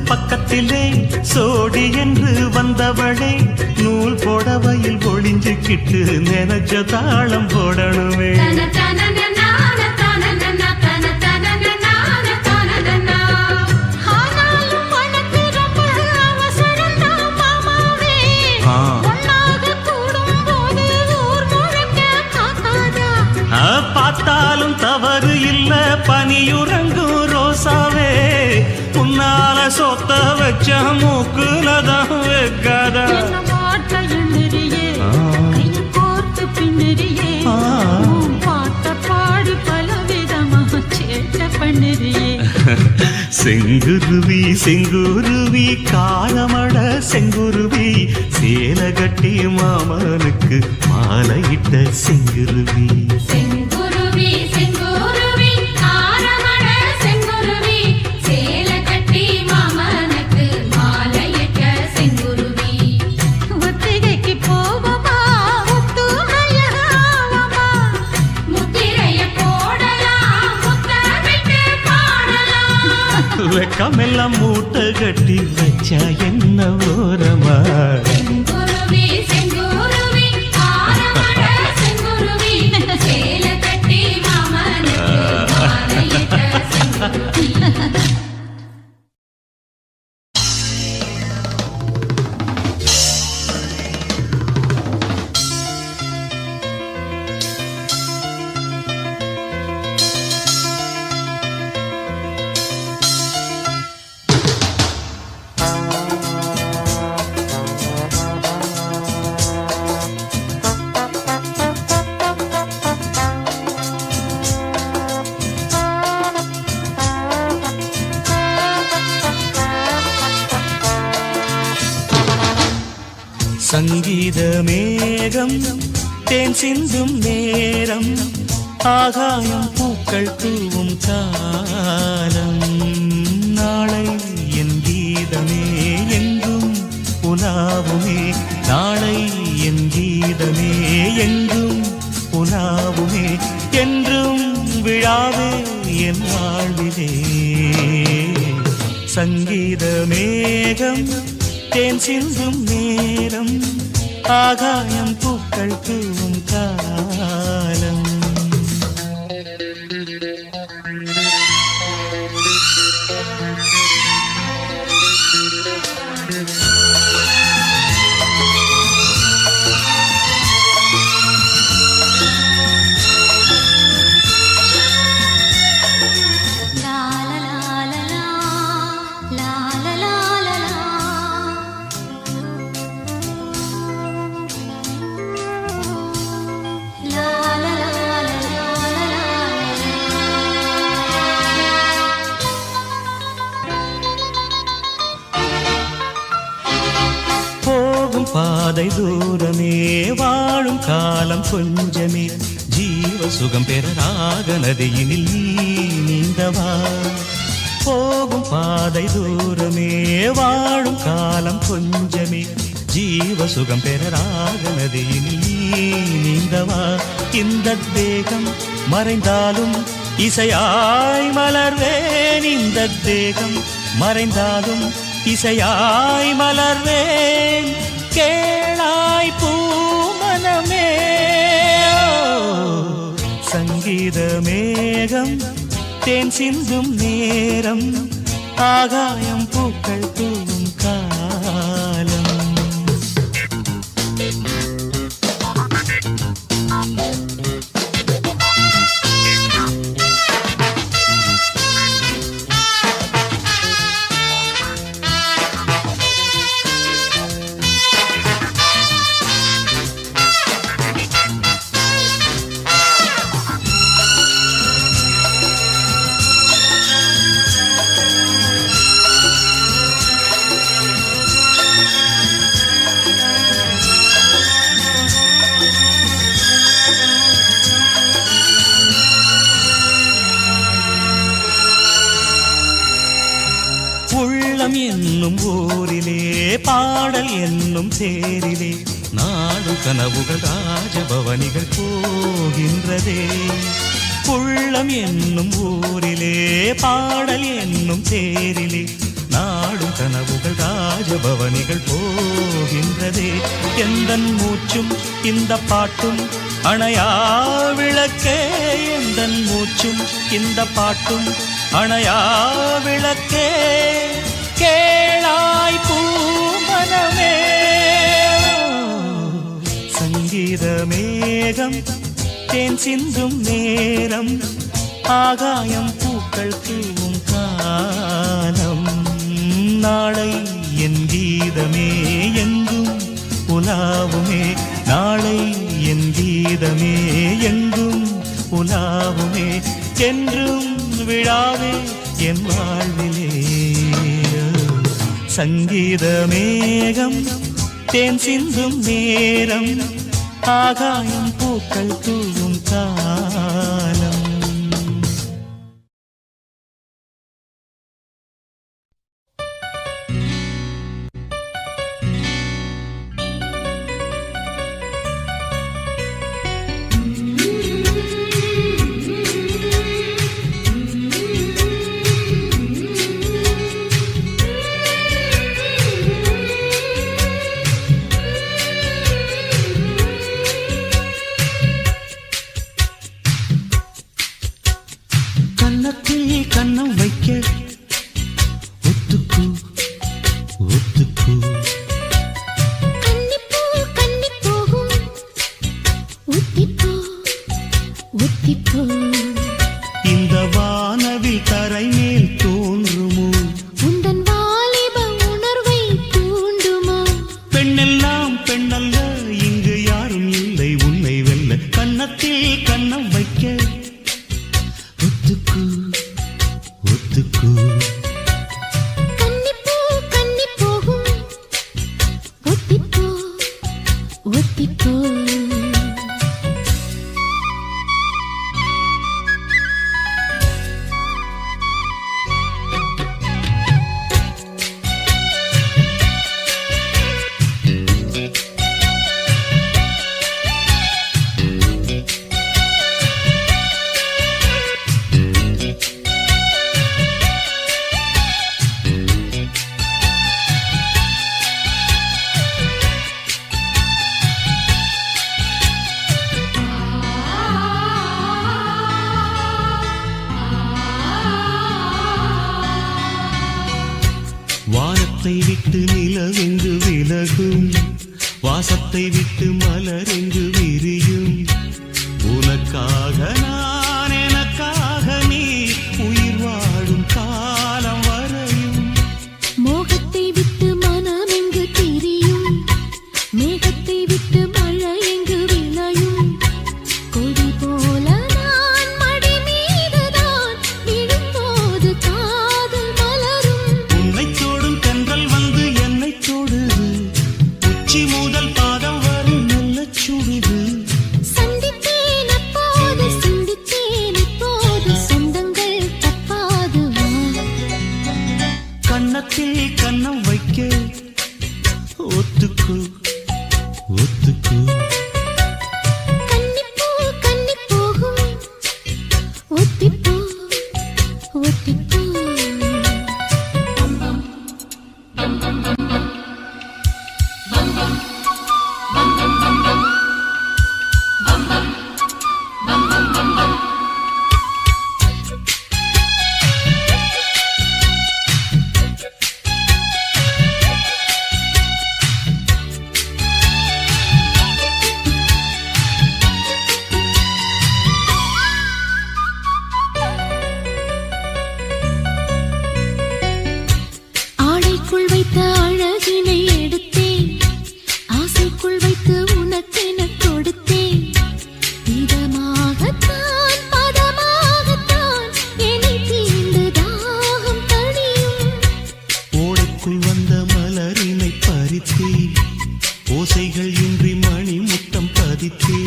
பக்கத்திலே சோடி என்று வந்தவளே நூல் போடவையில் ஒளிஞ்சுக்கிட்டு நினைச்ச தாளம் போடணுமே பார்த்தாலும் தவறு இல்ல பனியுறங்கும் ரோசாவே உன்னால சொத்த வச்ச மூக்குலதான் வைக்காத செங்குருவி செங்குருவி காலமட செங்குருவி சேலை கட்டி மாமனுக்கு மாலையிட்ட செங்குருவி செங்குருவி செங்குருவி ஆரமண செங்குருவி சேலை கட்டி மாமனுக்கு மாலையிட்ட செங்குருவி ஒத்திகைக்கு போவமா ஒத்துமையாவமா முத்திரைய போடலாம் முத்தமிட்டு பாடலாம் வெக்கமெல்லாம் மூட்டை கட்டி வச்சா என்ன ஓரமா செங்குருவி செங்குருவி ஆரமண செங்குருவி சேலை கட்டி மாமனுக்கு மாலையிட்ட செங்குருவி சங்கீத மேகம் தேன் சிந்தும் நேரம் ஆகாயம் பூக்கள் தூவும் காலம் நாளை என் கீதமே எங்கும் உலாவுமே நாளை என் கீதமே எங்கும் உலாவுமே என்றும் விழாவே என் வாழ்விலே சங்கீத மேகம் தேன் சிந்தும் நேரம் ஆகாயம் பூக்கள் தூவும் காலம் பாதை தூரமே வாழும் காலம் கொஞ்சமே ஜீவ சுகம் பெற ராக நதியினில் நீந்தவா போகும் பாதை தூரமே வாழும் காலம் கொஞ்சமே ஜீவ சுகம் பெற ராக நதியினில் நீந்தவா இந்த தேகம் மறைந்தாலும் இசையாய் மலர்வேன் இந்த தேகம் மறைந்தாலும் இசையாய் மலர்வேன் கேளாய் பூமனமே சங்கீத மேகம் தேன் சிந்தும் நேரம் ஆகாயம் பூக்கள் தூவும் காலம் உள்ளம் என்னும் ஊரிலே பாடல் என்னும் தேரிலே நாடும் கனவுகள் ராஜபவனிகள் போகின்றதே உள்ளம் என்னும் ஊரிலே பாடல் என்னும் தேரிலே நாடும் கனவுகள் ராஜபவனிகள் போகின்றதே எந்தன் மூச்சும் இந்த பாட்டும் அணையா விளக்கே எந்தன் மூச்சும் இந்த பாட்டும் அணையா விளக்கே கேளாய் பூமனமே சங்கீத மேகம் தேன் சிந்தும் நேரம் ஆகாயம் பூக்கள் தூவும் காலம் நாளை என் கீதமே எங்கும் உலாவுமே நாளை என் கீதமே எங்கும் உலாவுமே என்றும் விழாவே என் வாழ்விலே. சங்கீத மேகம் தேன் சிந்தும் நேரம், ஆகாயம் பூக்கள் தூவும் காலம். கண்ணம் வைக்க ஒத்துக்கு ஒத்துக்கு. கன்னிப்பூ கன்னி போகும் ஒத்திப்போ ஒத்திப்போ. இந்த வானவில் தரை மேல் தோன்றுமோ உந்தன் வாலிப உணர்வை தூண்டுமோ. பெண்ணெல்லாம் பெண்ணல்ல, இங்கு யாரும் இல்லை உன்னை வெல்ல. கன்னத்தில் கண்ணம் வைக்க ஒத்துக்கு ஒத்துக்கு. கன்னிப்பூ கன்னி போகும் ஒத்திப்போ ஒத்திப்போ. வானத்தை விட்டு நிலவெங்கு விலகும், வாசத்தை விட்டு மலரெங்கு விரியும். உனக்காக நான், எனக்காக நீ, உயிர் வாழும் காலம் வரையும். மோகத்தை விட்டு மனம் எங்கு திரியும், மேகத்தை விட்டு மழை எங்கு விளையும். கொடி போல நான் மடி மீதுதான் விழும்போது காதல் மலரும். உன்னை தோடும் தென்றல் வந்து என்னை தொடுது, உச்சி முதல் பாதம் வரை நல்ல சுடுது. சந்தித்தேன் அப்போது சிந்தித்தேன் இப்போது, சொந்தங்கள் தப்பாது வா. கன்னத்தில் கன்னம் வைக்க ஒத்துக்கு ஒத்துக்கு. கன்னிப்பூ கன்னி போகும் ஒத்திப்போ ஒத்திப்போ. ஆடைக்குள் வைத்த அழகினை எடுத்தேன், ஆசைக்குள் வைத்து உனக்கென கொடுத்தேன். இதமாகத்தான் பதமாகத்தான் என்னை தீண்டு தாகம் தணியும். ஓடைக்குள் வந்த மலரினை பறித்தே, ஓசைகள் இன்றி மணி முத்தம் பதித்தே.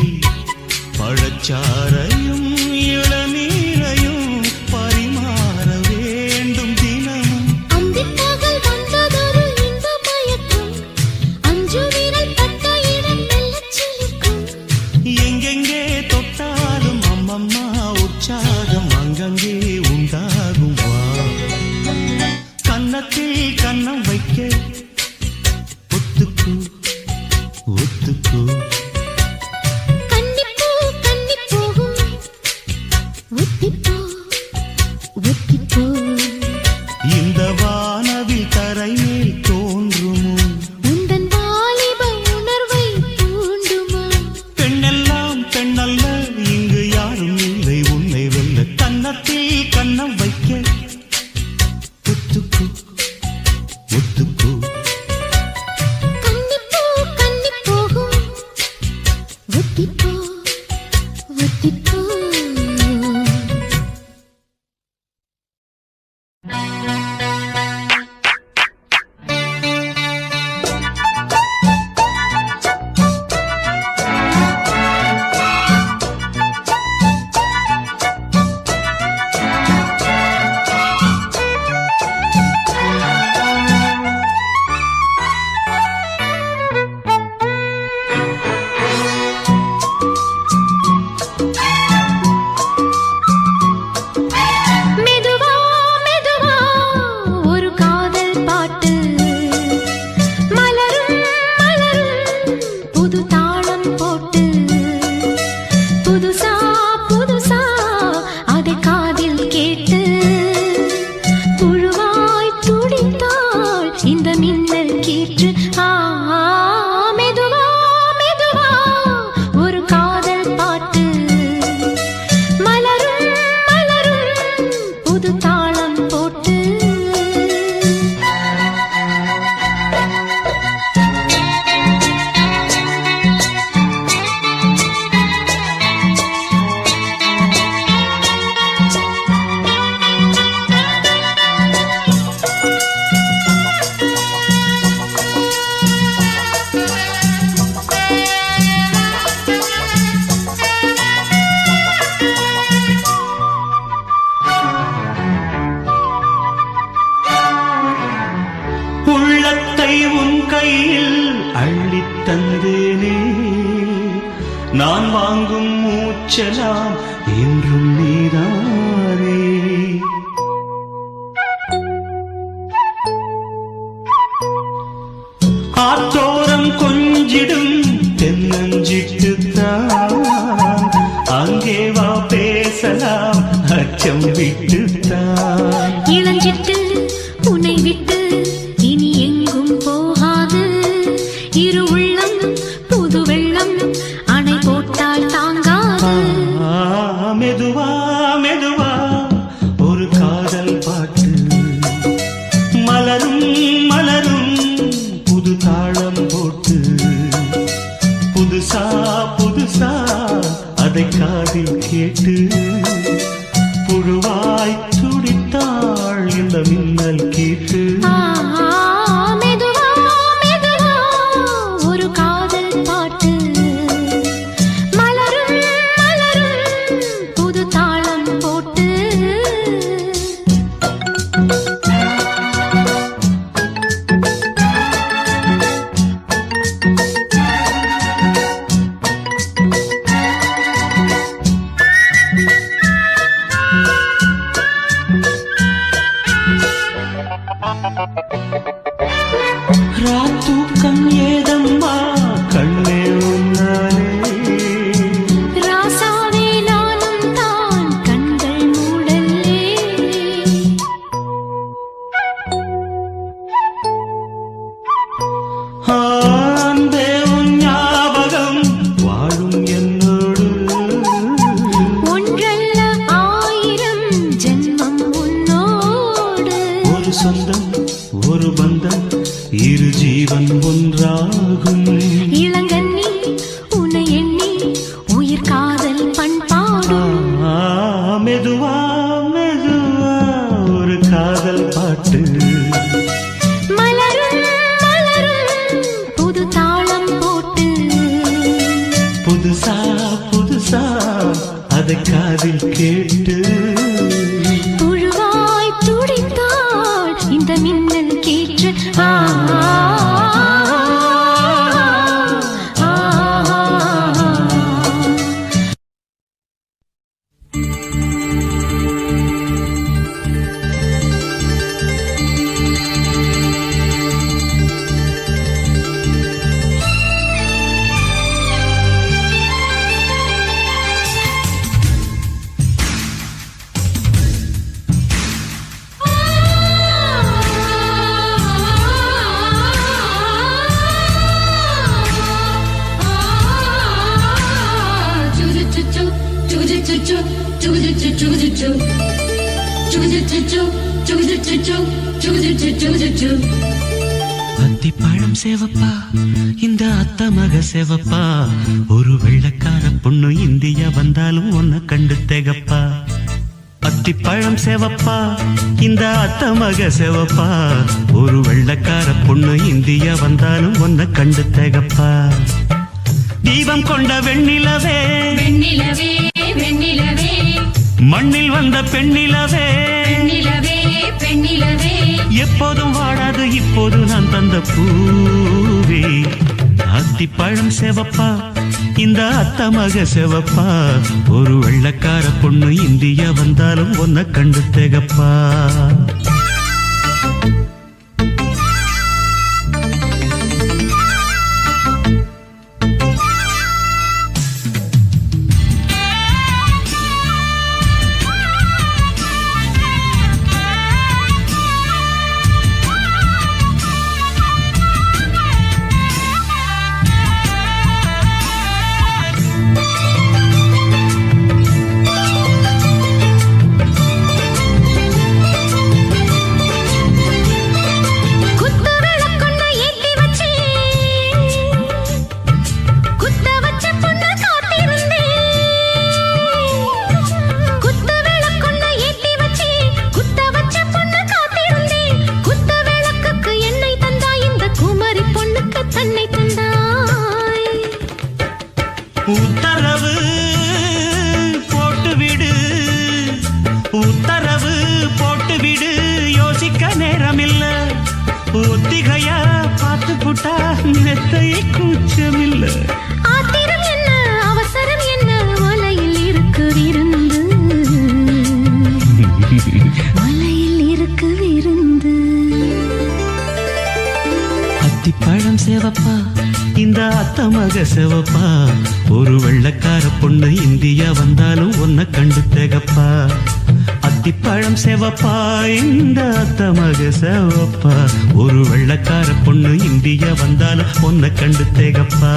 பழச்சாரையும் இளநீரையும் பரிமாற வேண்டும் தினமும். அந்திப்பகல் வந்ததொரு இன்ப மயக்கம், அஞ்சு விரல் பட்ட இடம் மெல்லச் சிலிர்க்கும். எங்கெங்கே தொட்டாலும் அம்மம்மா உற்சாகம் அங்கங்கே உண்டாகும் வா. கன்னத்தில் கன்னம் வைக்க ஒத்துக்கு ஒத்துக்கு. கன்னிப்பூ கன்னி போகும் ஒத்திப்போ ஒத்திப்போ. இந்த வானவில் தரை மேல் தோன்றுமோ உந்தன் வாலிப உணர்வை தூண்டுமா. பெண்ணெல்லாம் பெண்ணல்ல, இங்கு யாரும் இல்லை உன்னை வெல்ல. கன்னத்தில் கன்னம் வைக்க ஒத்துக்கு ஒத்துக்கு. கன்னிப்பூ கன்னி போகும் நான் வாங்கும் மூச்சலாம் என்றும் நீதானே. ஆத்தோரம் கொஞ்சிடும் தென்னஞ்சிட்டுத்தான் அங்கே வா பேசலாம் அச்சம் விட்டுத்தான். இளஞ்சிட்டு உன்னை விட்டு இனி எங்கும் போகாது. இரு உள்ளம் புது வெள்ளம் அணை போட்டால் தாங்காது. மெதுவா மெதுவா ஒரு காதல் பாட்டு மலரும் மலரும் புது தாளம் போட்டு புதுசா புதுசா அதை காதில் கேட்டு புழுவாய் துடித்தாள் இந்த மின்னல் கேட்டு. மெதுவா மெதுவா ஒரு காதல் பாட்டு மலரும் மலரும் புது தாளம் போட்டு. ராத்தூக்கம் ஏதம்மா கண்ணே உன்னாலே. ராசாவே நானும் தான் கண்கள் மூடல்லே. அன்பே உன் ஞாபகம் வாழும் என்னோடு. ஒன்றல்ல ஆயிரம் ஜென்மம் உன்னோடு. ஒரு சொந்தம் ஒரு பந்தம் இரு ஜீவன் ஒன்றாகும். இளங்கண்ணி உன்னை எண்ணி உயிர் காதல் பண்பாடும். மெதுவா மெதுவா ஒரு காதல் பாட்டு மலரும் மலரும் புது தாளம் போட்டு புதுசா புதுசா அதை காதில் கேட்டு புழுவாய் துடித்தாள் இந்த மின்னல் கேற்று. அத்திப்பழம் சேவப்பா இந்த அத்த மக சேவப்பா. ஒரு வெள்ளக்கார பொண்ணு இந்தியா வந்தாலும் உன்னை கண்டு தேகப்பா. அத்திப்பழம் சேவப்பா இந்த அத்த மக சேவப்பா. ஒரு வெள்ளக்கார பொண்ணு இந்தியா வந்தாலும் உன்னை கண்டு தேகப்பா. தீபம் கொண்ட வெண்ணிலவே வெண்ணிலவே வெண்ணிலவே மண்ணில் வந்த பெண்ணிலவே பெண்ணிலவே பெண்ணிலவே எப்போதும் வாடாது இப்போது நான் தந்த பூவே. அத்திப்பழம் சேவப்பா இந்த அத்த மக சேவப்பா. ஒரு வெள்ளக்கார பொண்ணு இந்தியா வந்தாலும் உன்னை கண்டு தேகப்பா. உத்தரவு போட்டுவிடு, உத்தரவு போட்டுவிடு, யோசிக்க நேரமில்ல. ஒத்திகையா பார்த்து புட்டா மெத்தையை கூச்சமில்ல. ஆத்திரம் என்ன அத்தமக செவப்பா ஒரு வெள்ளக்கார பொண்ணு இந்தியா வந்தாலும் ஒன்ன கண்டு திகப்பா அத்திப்பழம் செவப்பா இந்த அத்தமக செவப்பா ஒரு வெள்ளக்கார பொண்ணு இந்தியா வந்தாலும் ஒன்ன கண்டு திகப்பா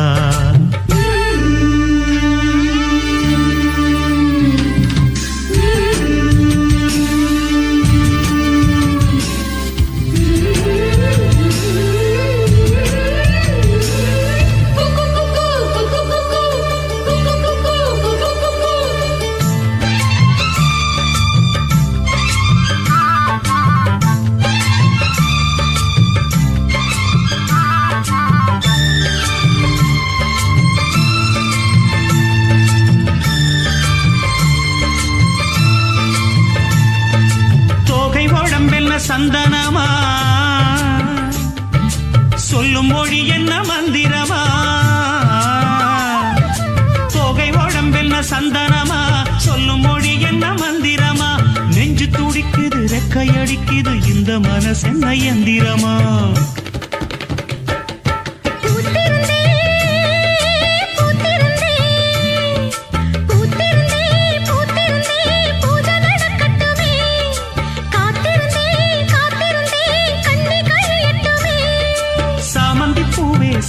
சந்தனமா சொல்லும் மொழி என்ன மந்திரமா தொகை உடம்பென்ன சந்தனமா சொல்லும் மொழி என்ன மந்திரமா நெஞ்சு துடிக்குது ரெக்கையடிக்குது இந்த மனசென்ன எந்திரமா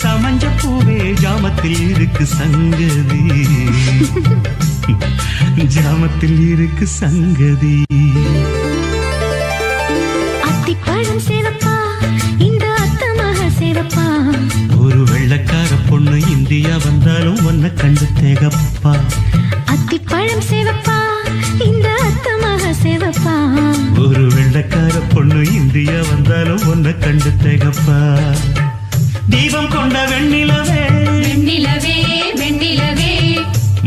சமஞ்ச பூவே ஜாமத்தில் இருக்கு சங்கதி ஜாமத்தில் இருக்கு சங்கதி அத்திப்பழம் சேவப்பா இந்த அத்தமக சேவப்பா ஒரு வெள்ளக்கார பொண்ணு இந்தியா வந்தாலும் ஒன்ன கண்டு திகப்பா அத்திப்பழம் சேவப்பா இந்த அத்தமக சேவப்பா ஒரு வெள்ளக்கார பொண்ணு இந்தியா வந்தாலும் ஒன்ன கண்டு திகப்பா தீபம் கொண்ட வெண்ணிலவே வெண்ணிலவே வெண்ணிலவே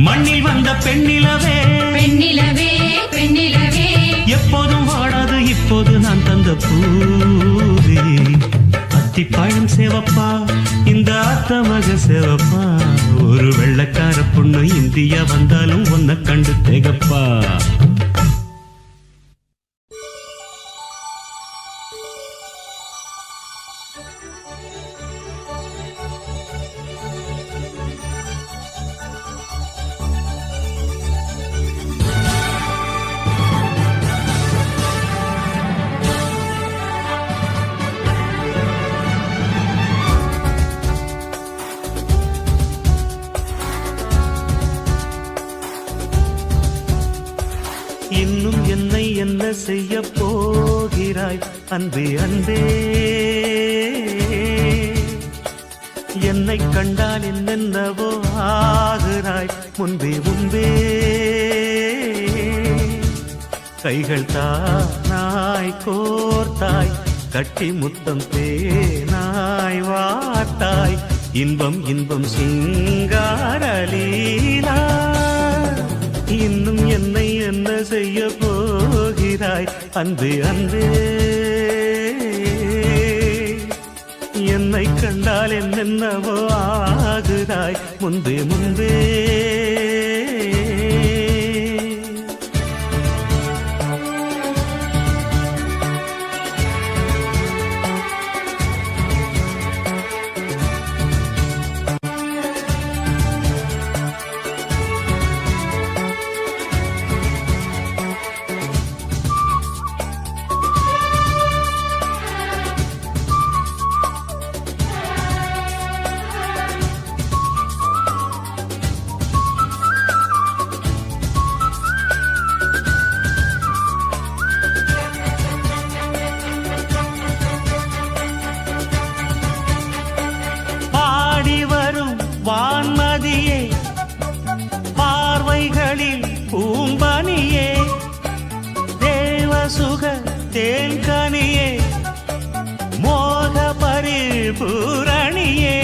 மண்ணில் வந்த பெண்ணிலவே பெண்ணிலவே பெண்ணிலவே எப்போதும் வாடாது இப்போது நான் தந்த பூவே அத்திப்பழம் சேவப்பா இந்த அத்தமக சேவப்பா ஒரு வெள்ளக்கார பொண்ணு இந்தியா வந்தாலும் ஒன்ன கண்டு திகப்பா இன்னும் என்னை என்ன செய்ய போகிறாய் அன்பே அன்பே என்னை கண்டால் என்னென்னவோ ஆகிறாய் முன்பே முன்பே கைகள் தானாய் கோர்த்தாய் கட்டி முத்தம் தேனாய் வார்த்தாய் இன்பம் இன்பம் சிங்காரலீலா இன்னும் என்னை என்ன செய்ய போகிறாய் அன்பே அன்பே என்னை கண்டால் என்னென்னவோ ஆகுதாய் முன்பே முன்பே வான்மதியே பார்வைகளில் பூம்பனியே தேவசுக தேன்கனியே மோக பரிபூரணியே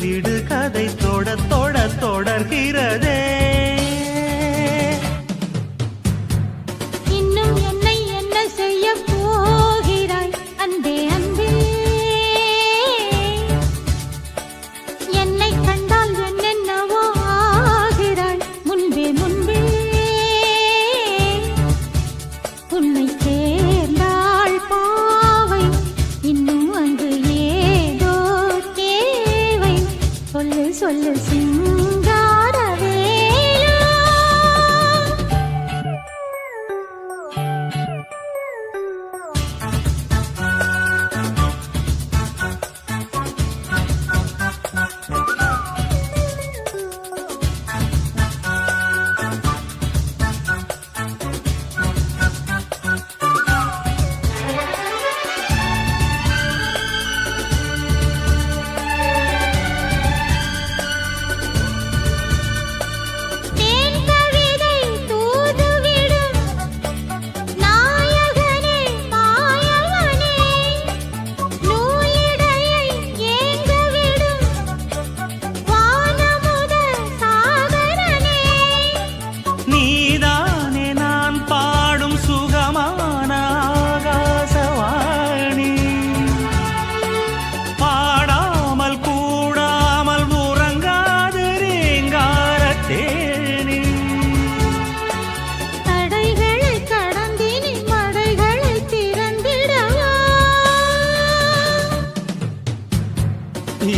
விடுகதை தொட தொட தொடர்கிறதே இன்னும் என்னை என்ன செய்ய போகிறாய் அன்பே அன்பே சொல்லு சொல்லு சிங்காரவேலா.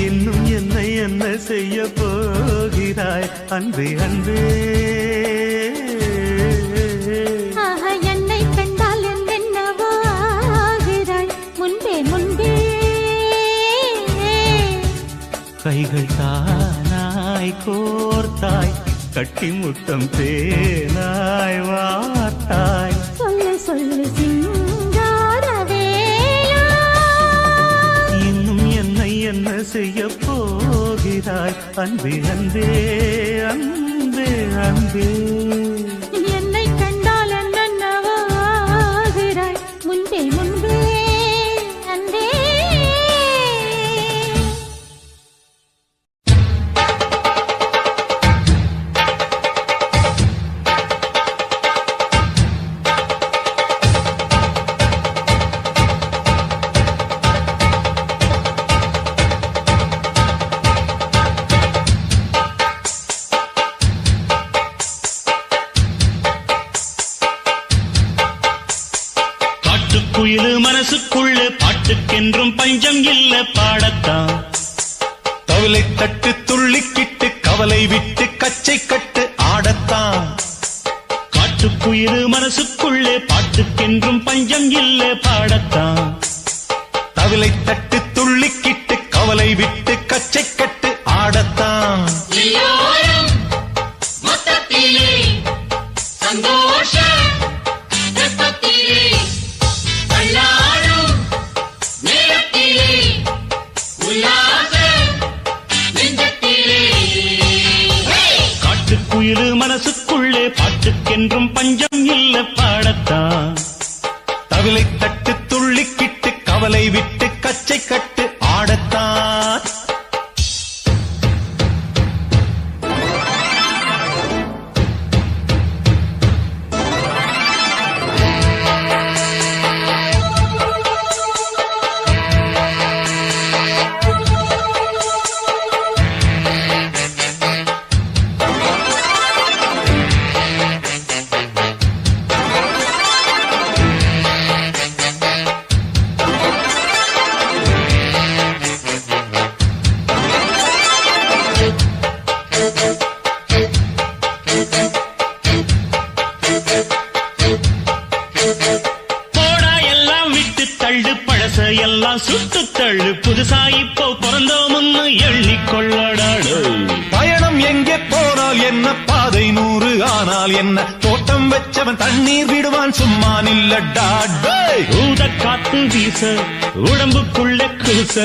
இன்னும் என்னை என்ன செய்ய போகிறாய் அன்பே அன்பே. என்னை கண்டால் என்னென்னவாகிறாய் முன்பே முன்பே. கைகள் தானாய் கோர்த்தாய் கட்டி முத்தம் தேனாய் வார்த்தாய். சொல்லு சொல்லு சிங்காரவேலா. இன்னும் என்னை என்ன செய்ய போகிறாய் அன்பே அன்பே அன்பே அன்பே. என்னை கண்டால் என்னென்னவாகிறாய் முன்பே முன்பே அன்பே. குயிலு மனசுக்குள்ள பாட்டுக்கென்றும் பஞ்சம் இல்ல பாடத்தான். தவளை தட்டு துள்ளிக்கிட்டு கவலை விட்டு கச்சை கட்டு ஆடத்தான். காட்டுக்குயிலு மனசுக்குள்ள பாட்டுக்கென்றும் பஞ்சம் இல்ல பாடத்தான். தவளை தட்டு துள்ளிக்கிட்டு கவலை விட்டு கச்சை கட்டு ஆடத்தான். காட்டுக்குயிலு மனசுக்குள்ளே பாட்டுக்கென்றும் பஞ்சம் இல்ல பாடத்தான். தவளை தட்டு துள்ளிக்கிட்டு கவலை விட்டு கச்சை கட்டு ஆடத்தான். எல்லாம் சுட்டு தள்ளு புதுசா இப்போ பிறந்தோம்னு எண்ணிக்கொள்ளடாடு. பயணம் எங்கே போனால் என்ன பாதை 100 ஆனால் என்ன தோட்டம் வச்சவன் தண்ணீர் விடுவான் சும்மா நில்லடா. ஊத காத்து வீச உடம்புக்குள்ள கூச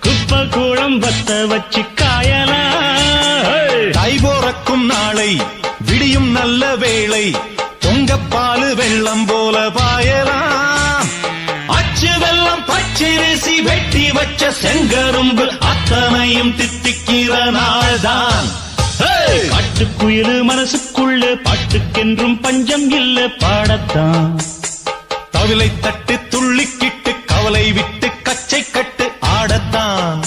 குப்பை கூளம் வத்த வச்சு காயலா. தை போறக்கும் நாளை விடியும் நல்ல வேளை பொங்கப்பாலு வெள்ளம் போல பாயலாம். அச்சு வெள்ளம் பச்சரிசி வெட்டி வச்ச செங்கரும்பு அத்தனையும் தித்திக்கிற நாள்தான். காட்டுக்குயிலு மனசுக்குள்ள பாட்டுக்கென்றும் பஞ்சம் இல்ல பாடத்தான். தவிலை தட்டு துள்ளிக்கிட்டு கவலை விட்டு கச்சை கட்டு ஆடத்தான்.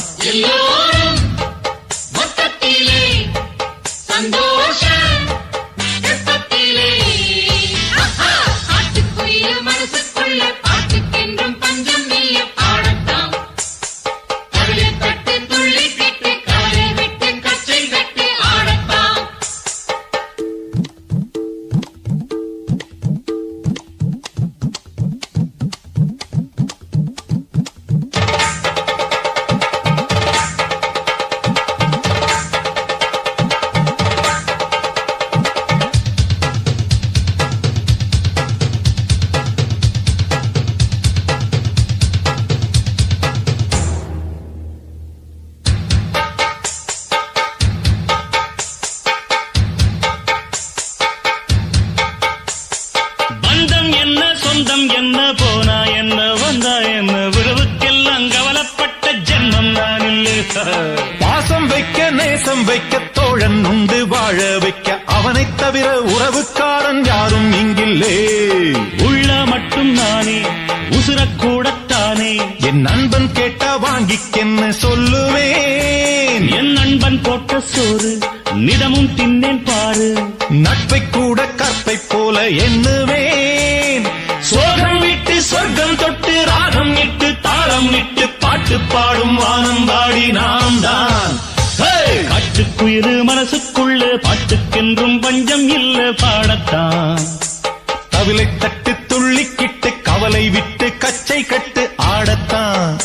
பாசம் வைக்க நேசம் வைக்க தோழன் உண்டு வாழ வைக்க அவனைத் தவிர உறவுக்காரன் யாரும் இங்கில்லே. உள்ள மட்டும் நானே உசுரக்கூடத்தானே, என் நண்பன் கேட்டா வாங்கிக்கென்னு சொல்லுவேன். என் நண்பன் போட்ட சோறு நிதமும் தின்னேன் பாரு. நட்பை கூட கற்பை போல எண்ணுவேன். சோகம் விட்டு சொர்க்கம் தொட்டு ராகம் இட்டு தாளம் இட்டு பாட்டு பாடும் வானம் பாடி நாம் தான். காட்டுக்குயிரு மனசுக்குள்ள பாட்டுக்கென்றும் பஞ்சம் இல்ல பாடத்தான். தவிலை தட்டு துள்ளிக்கிட்டு கவலை விட்டு கச்சை கட்டு ஆடத்தான்.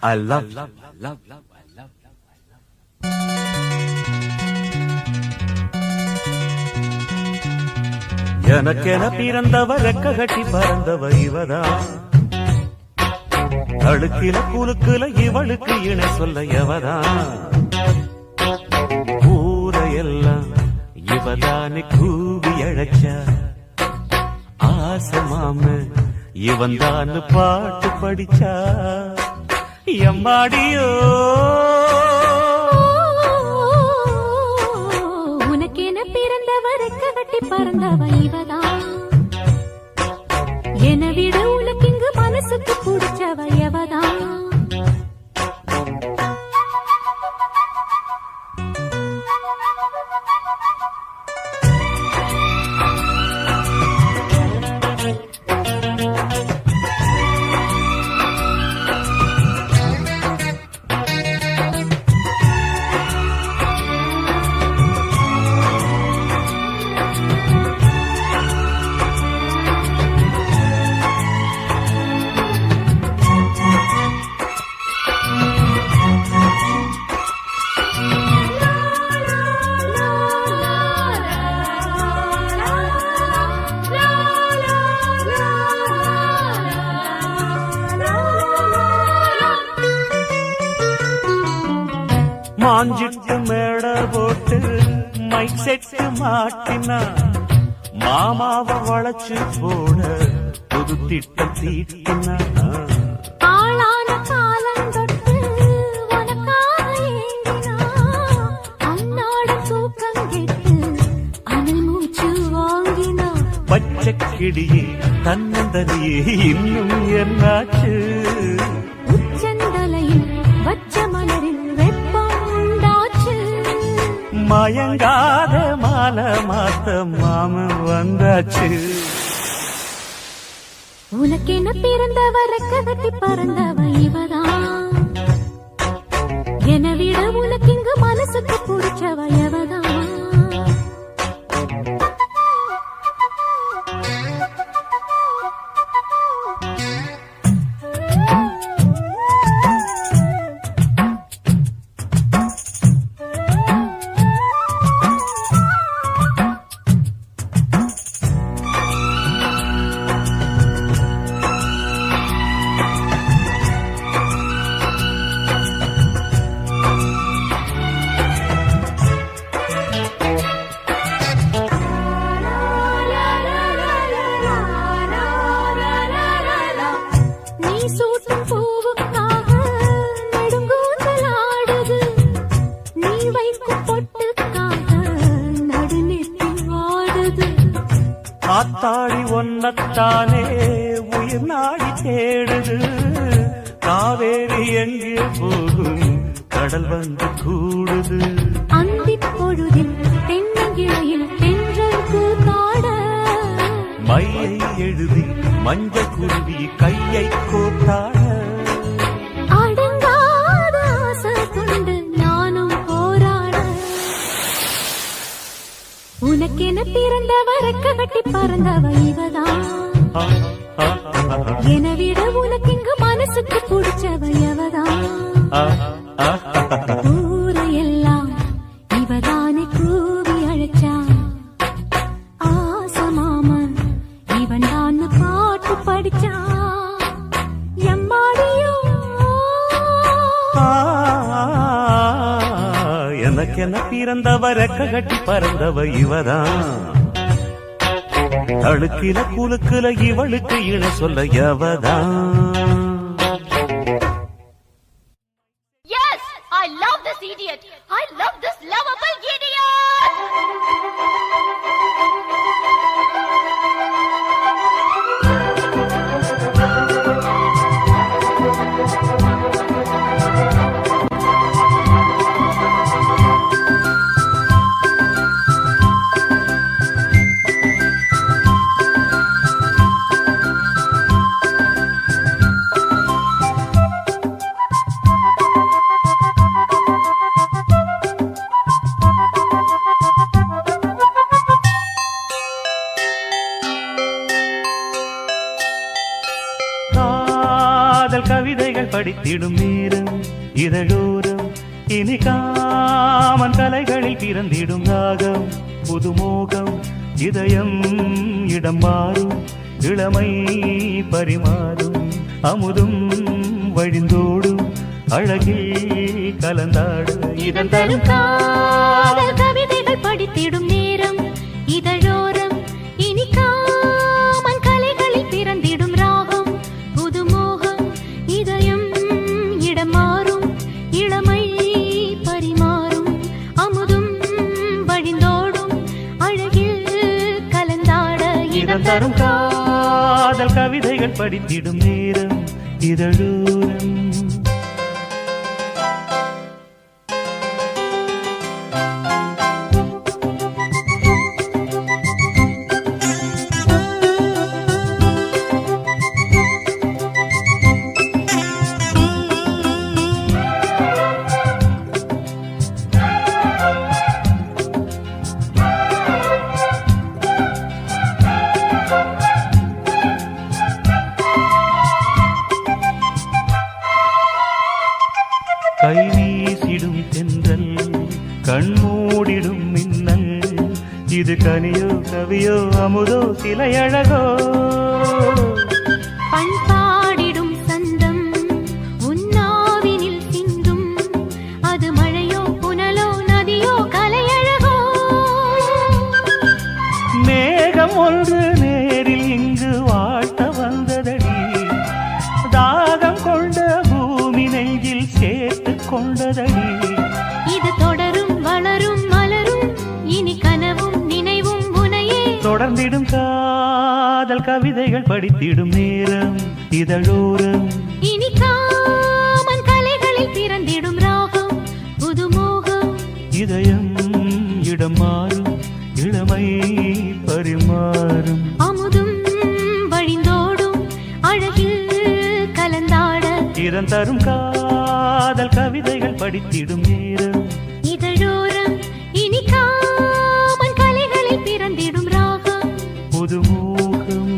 I love. எனக்கென பிறந்தவ ரெக்க கட்டி பறந்தவ இவதான். அழுக்கில குலுக்குல இவளுக்கு இணை சொல்ல எவதான். ஊரையெல்லாம் இவதானே கூவி அழைச்சா. ஆசமாம இவன் தான் பாட்டு படிச்சா. எம்மாடியோ உனக்கென பிறந்தவருக்கு கட்டி பறந்தவ இவதான். என விட உனக்கு இங்கு மனசுக்கு பிடிச்சவ எவதான். மாஞ்சிட்டு மேட போட்டு மைக் செட்டு மாட்டினா. மாமாவை வளைச்சு போட புது திட்டம் தீட்டினா. ஆளான காலம் தொட்டு உனக்காக ஏங்கினா. அன்னாட தூக்கம் கெட்டு அனல் மூச்சு வாங்கினா. பச்சை கிடியே தன்னந்தனியே இன்னும் என்னாச்சு. உச்சந்தலையில் வச்ச மலரில் வெப்பம் உண்டாச்சு. மயங்காத மாலை மாத்த மாமன் வந்தாச்சு. உனக்கென பிறந்தவ ரெக்க கட்டி பறந்தவ இவதான். என விட உனக்கு இங்கு மனசுக்கு பிடிச்சவ எவதான். ஆத்தாடி ஒன்னத்தானே உயிர் நாடி தேடுது. காவேரி எங்கே போகும் கடல் வந்து கூடுது. அந்திப் பொழுதில் தென்னங்கிளையில் தென்றல் கூத்தாட மையை எழுதி மஞ்சள் குருவி கையை கோத்தாட அடங்காத ஆசை கொண்டு நானும் போராட உனக்கென பிறந்தவ ரெக்க கட்டி பறந்தவ இவதான். என விட உனக்கு இங்கு மனசுக்கு பிடிச்சவ எவதான். ஊரையெல்லாம் இவதானே கூவி அழைச்சா ஆசமாமன் இவன் தான் பாட்டு படிச்சா எம்மாடியோ. எனக்கென பிறந்தவ ரெக்க கட்டி பறந்தவ இவதான். தழுக்கில குலுக்குல இவளுக்கு இணை சொல்ல எவதான். Yes, I love this idiot. I love this lovable idiot. காதல் கவிதைகள் படித்திடும் நேரம் இதழோரம் இனி காமன் கலைகளில் பிறந்திடும் ராகம் புதுமோகம் இதயம் இடம் மாறும் இளமை பரிமாறும் அமுதும் வழிந்தோடும் அழகில் கலந்தாடு இதன் தரும் காதல் கவிதைகள் படித்திடும் நேரம் இதழோரம் இனி காமன் கலைகளில் பிறந்திடும் ராகம் புதுமோகம் இதயம் இடம் மாறும் இளமை பரிமாறும் அமுதும் வழிந்தோடும் அழகில் கலந்தாட இதன் தரும் காதல் கவிதைகள் படித்திடும் நேரம் இதழோரம். கை வீசிடும் தென்றல் கண்மூடிடும் மின்னல் இது கனியோ கவியோ அமுதோ சிலையழகோ. பண்பாடிடும் சந்தம் உன்னாவினில் சிந்தும் அது மழையோ புனலோ நதியோ கலையழகோ. மேகம் ஒன்று நேரில் இங்கு வாழ்த்த வந்ததடி தாகம் கொண்ட பூமி நெஞ்சில் சேர்த்து கொண்டதடி. இது தொடரும் வளரும் மலரும் இனி கனவும் நினைவும் முனையே தொடர்ந்திடும் காதல் கவிதைகள் படித்திடும் நேரம் இதழோரம் இனி காமன் கலைகளில் பிறந்திடும் ராகம் புதுமோகம் இதயம் இடம் மாறும் இளமை பரிமாறும் அமுதும் வழிந்தோடும் அழகில் கலந்தாட இதன் தரும் காதல் கவிதைகள் படித்திடும் நேரம் இதழோரம் இனி காமன் கலைகளில் பிறந்திடும் ராகம் புதுமோகம்.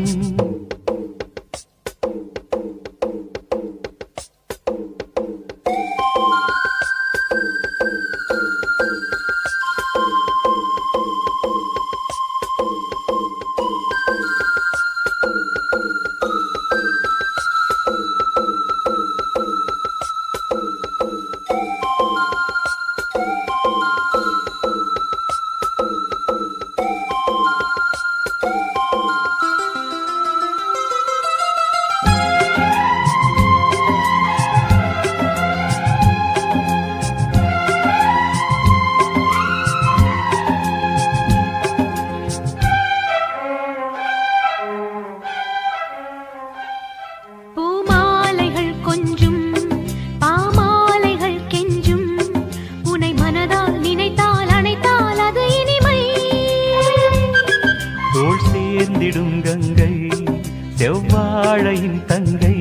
செவ்வாழையின் தங்கை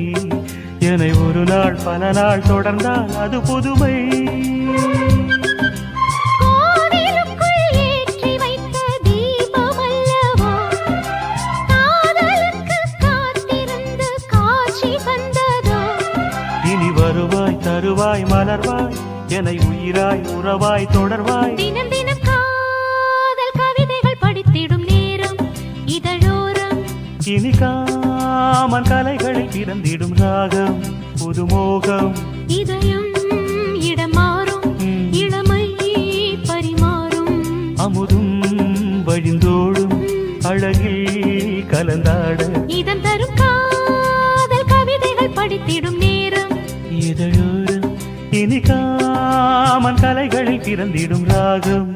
என்னை ஒரு நாள் பல நாள் தொடர்ந்தால் அது புதுமை. கோவிலுக்குள் ஏற்றி வைத்த தீபம் அல்லவோ காதலுக்கு காத்திருந்து காட்சி வந்ததோ. இனி வருவாய் தருவாய் மலர்வாய் என்னை உயிராய் உறவாய் தொடர்வாய். தினம் தினம் காதல் கவிதைகள் படித்திடும் நேரம் இதழோரம். இனி காமன் கலைகளில் பிறந்திடும் ராகம் புதுமோகம். இதயம் இடமாறும் இளமை பரிமாறும். அமுதும் வழிந்தோடும் அழகில் கலந்தாட இதம் தரும் காதல் கவிதைகள் படித்திடும் நேரம் இதழோரம். இனி காமன் கலைகளில் பிறந்திடும் ராகம்